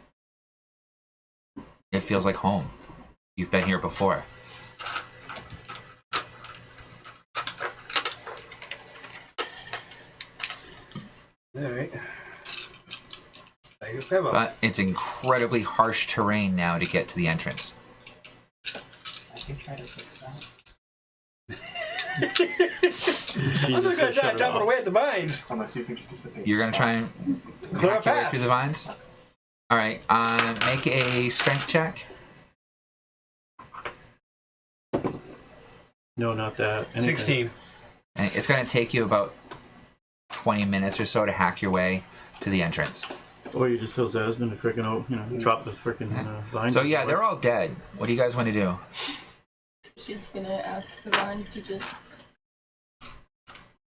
Speaker 2: It feels like home. You've been here before.
Speaker 6: Alright. Take a pebble.
Speaker 2: But it's incredibly harsh terrain now to get to the entrance.
Speaker 5: I She tried to fix that.
Speaker 6: I'm not gonna try chopping away at the vines.
Speaker 5: Unless you can just dissipate.
Speaker 2: You're gonna try and
Speaker 6: Clear a
Speaker 2: hack your way
Speaker 6: path.
Speaker 2: through the vines. All right. Make a strength check.
Speaker 1: No, not that. Anything.
Speaker 6: 16.
Speaker 2: And it's gonna take you about 20 minutes or so to hack your way to the entrance.
Speaker 1: Or you just tell Zasmine to freaking, chop the freaking vine.
Speaker 2: So yeah, they're all dead. What do you guys want to do?
Speaker 3: She's gonna ask the vines to just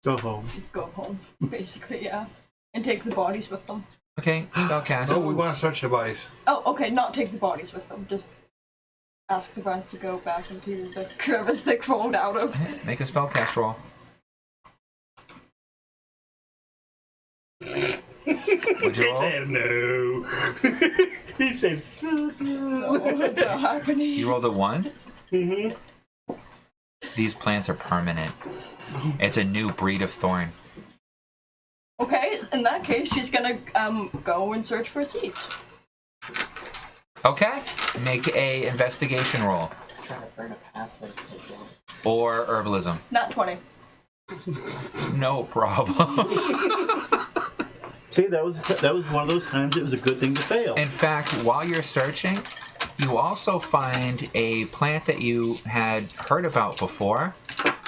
Speaker 1: Go home.
Speaker 3: go home, basically, yeah. And take the bodies with them.
Speaker 2: Okay, spellcast.
Speaker 6: Oh, we want to search the bodies.
Speaker 3: Oh, okay, not take the bodies with them. Just ask the vines to go back into the crevice they crawled out of.
Speaker 2: Make a spellcast roll. What'd you
Speaker 6: He
Speaker 2: roll?
Speaker 6: said no. He said.
Speaker 3: No, what's happening?
Speaker 2: You rolled a 1?
Speaker 6: Mm-hmm.
Speaker 2: These plants are permanent. It's a new breed of thorn.
Speaker 3: Okay, in that case, she's gonna go and search for seeds.
Speaker 2: Okay, make a investigation roll.
Speaker 5: Trying to burn a pathway.
Speaker 2: Or herbalism.
Speaker 3: Not 20.
Speaker 2: No problem.
Speaker 1: See, that was one of those times it was a good thing to fail.
Speaker 2: In fact, while you're searching, you also find a plant that you had heard about before,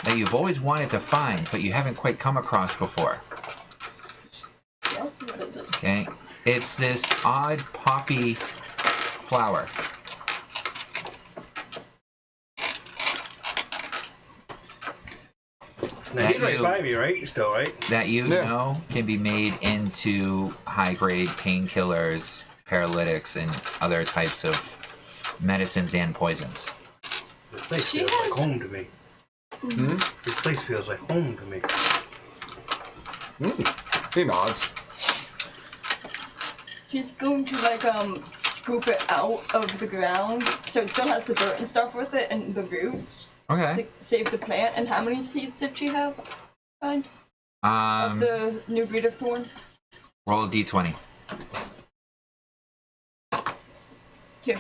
Speaker 2: that you've always wanted to find, but you haven't quite come across before.
Speaker 3: Yes, what is it?
Speaker 2: Okay, it's this odd poppy flower.
Speaker 6: Now,
Speaker 2: That
Speaker 6: he's right
Speaker 2: you-
Speaker 6: by me, right? Still, right?
Speaker 2: That you
Speaker 4: Yeah.
Speaker 2: know can be made into high-grade painkillers, paralytics, and other types of medicines and poisons.
Speaker 6: This place
Speaker 3: She
Speaker 6: feels
Speaker 3: has-
Speaker 6: like home to me. This place feels like home to me.
Speaker 4: He nods.
Speaker 3: She's going to scoop it out of the ground, so it still has the dirt and stuff with it and the roots
Speaker 2: Okay.
Speaker 3: to save the plant. And how many seeds did she have? Find of the new breed of thorn.
Speaker 2: Roll a d20.
Speaker 3: 2.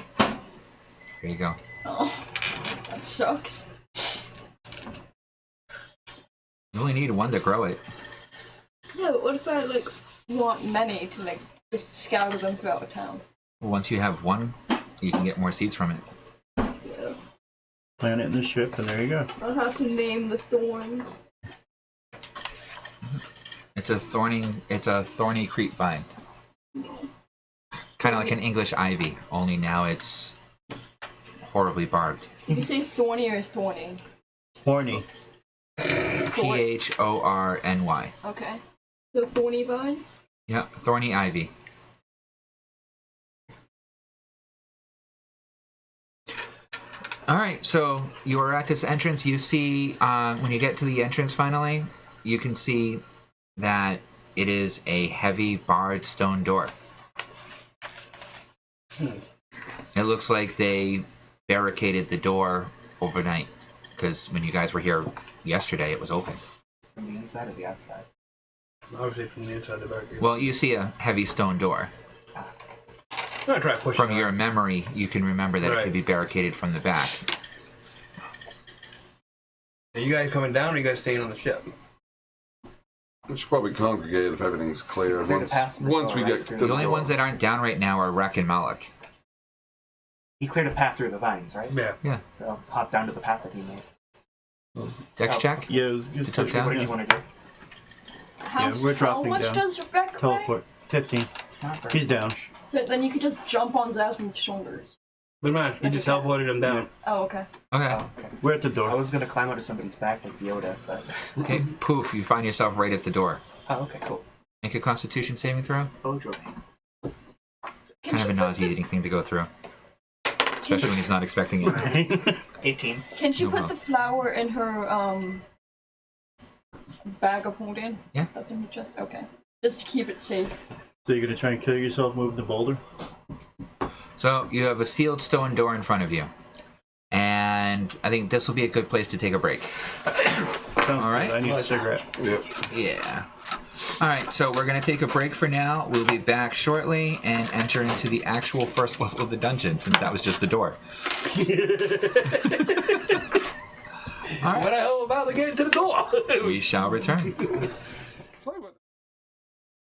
Speaker 2: Here you go.
Speaker 3: Oh, that sucks.
Speaker 2: You only need 1 to grow it.
Speaker 3: Yeah, but what if I want many to just scatter them throughout the town?
Speaker 2: Once you have 1, you can get more seeds from it.
Speaker 3: Yeah.
Speaker 1: Plant it in the ship, and there you go.
Speaker 3: I'll have to name the thorns.
Speaker 2: It's a thorny creep vine. Kind of like an English ivy, only now it's horribly barbed.
Speaker 3: Did you say thorny or thorny?
Speaker 1: Horny.
Speaker 2: Thorny.
Speaker 3: Okay. So thorny vines?
Speaker 2: Yeah, thorny ivy. All right, so you are at this entrance. You see, when you get to the entrance finally, you can see that it is a heavy barred stone door. It looks like they barricaded the door overnight, because when you guys were here yesterday, it was open.
Speaker 5: From the inside or the outside?
Speaker 6: Obviously from the inside of the back.
Speaker 2: Well, you see a heavy stone door.
Speaker 6: I'm gonna try pushing
Speaker 2: From
Speaker 6: it.
Speaker 2: your memory, you can remember that it
Speaker 6: Right.
Speaker 2: could be barricaded from the back.
Speaker 6: Are you guys coming down or are you guys staying on the ship?
Speaker 4: We should probably congregate if everything's clear.
Speaker 5: Clear the
Speaker 4: Once,
Speaker 5: path to the
Speaker 4: once
Speaker 5: door,
Speaker 4: we
Speaker 5: right?
Speaker 4: get to
Speaker 5: The
Speaker 2: The
Speaker 4: the
Speaker 2: only
Speaker 4: door.
Speaker 2: ones that aren't down right now are Rek and Malik.
Speaker 5: He cleared a path through the vines, right?
Speaker 6: Yeah.
Speaker 2: Yeah.
Speaker 5: I'll hop down to the path that he made.
Speaker 2: Dex
Speaker 5: Oh.
Speaker 2: check?
Speaker 1: Yeah, it was just
Speaker 2: took down?
Speaker 5: What did you want to do?
Speaker 1: we're
Speaker 3: How
Speaker 1: dropping
Speaker 3: much
Speaker 1: down.
Speaker 3: does Rebecca weigh?
Speaker 1: teleport. 15.
Speaker 5: Not very
Speaker 1: He's down.
Speaker 5: much.
Speaker 3: So then you could just jump on Zasmine's shoulders.
Speaker 6: But man, you just teleported them down.
Speaker 3: Oh, okay.
Speaker 2: Okay.
Speaker 5: Oh, okay.
Speaker 1: We're at the
Speaker 5: I
Speaker 1: door.
Speaker 5: was gonna climb onto somebody's back like Yoda, but
Speaker 2: Okay, poof, you find yourself right at the door.
Speaker 5: oh, okay, cool.
Speaker 2: Make a constitution saving throw.
Speaker 5: Ojo.
Speaker 3: Can
Speaker 2: Kind of
Speaker 3: she
Speaker 2: a
Speaker 3: put
Speaker 2: nauseating thing to go through. Especially when he's not expecting it.
Speaker 5: 18.
Speaker 3: Can she
Speaker 2: No
Speaker 3: put
Speaker 2: problem.
Speaker 3: the flower in her bag of holding?
Speaker 2: Yeah.
Speaker 3: That's in her chest. Okay. Just to keep it safe.
Speaker 1: So you're gonna try and kill yourself moving the boulder?
Speaker 2: So you have a sealed stone door in front of you. And I think this will be a good place to take a break.
Speaker 1: Sounds
Speaker 2: All right.
Speaker 1: good. I need a cigarette.
Speaker 4: Yep.
Speaker 2: Yeah. All right, so we're going to take a break for now. We'll be back shortly and enter into the actual first level of the dungeon, since that was just the door.
Speaker 6: What the hell about to get into the door?
Speaker 2: We shall return.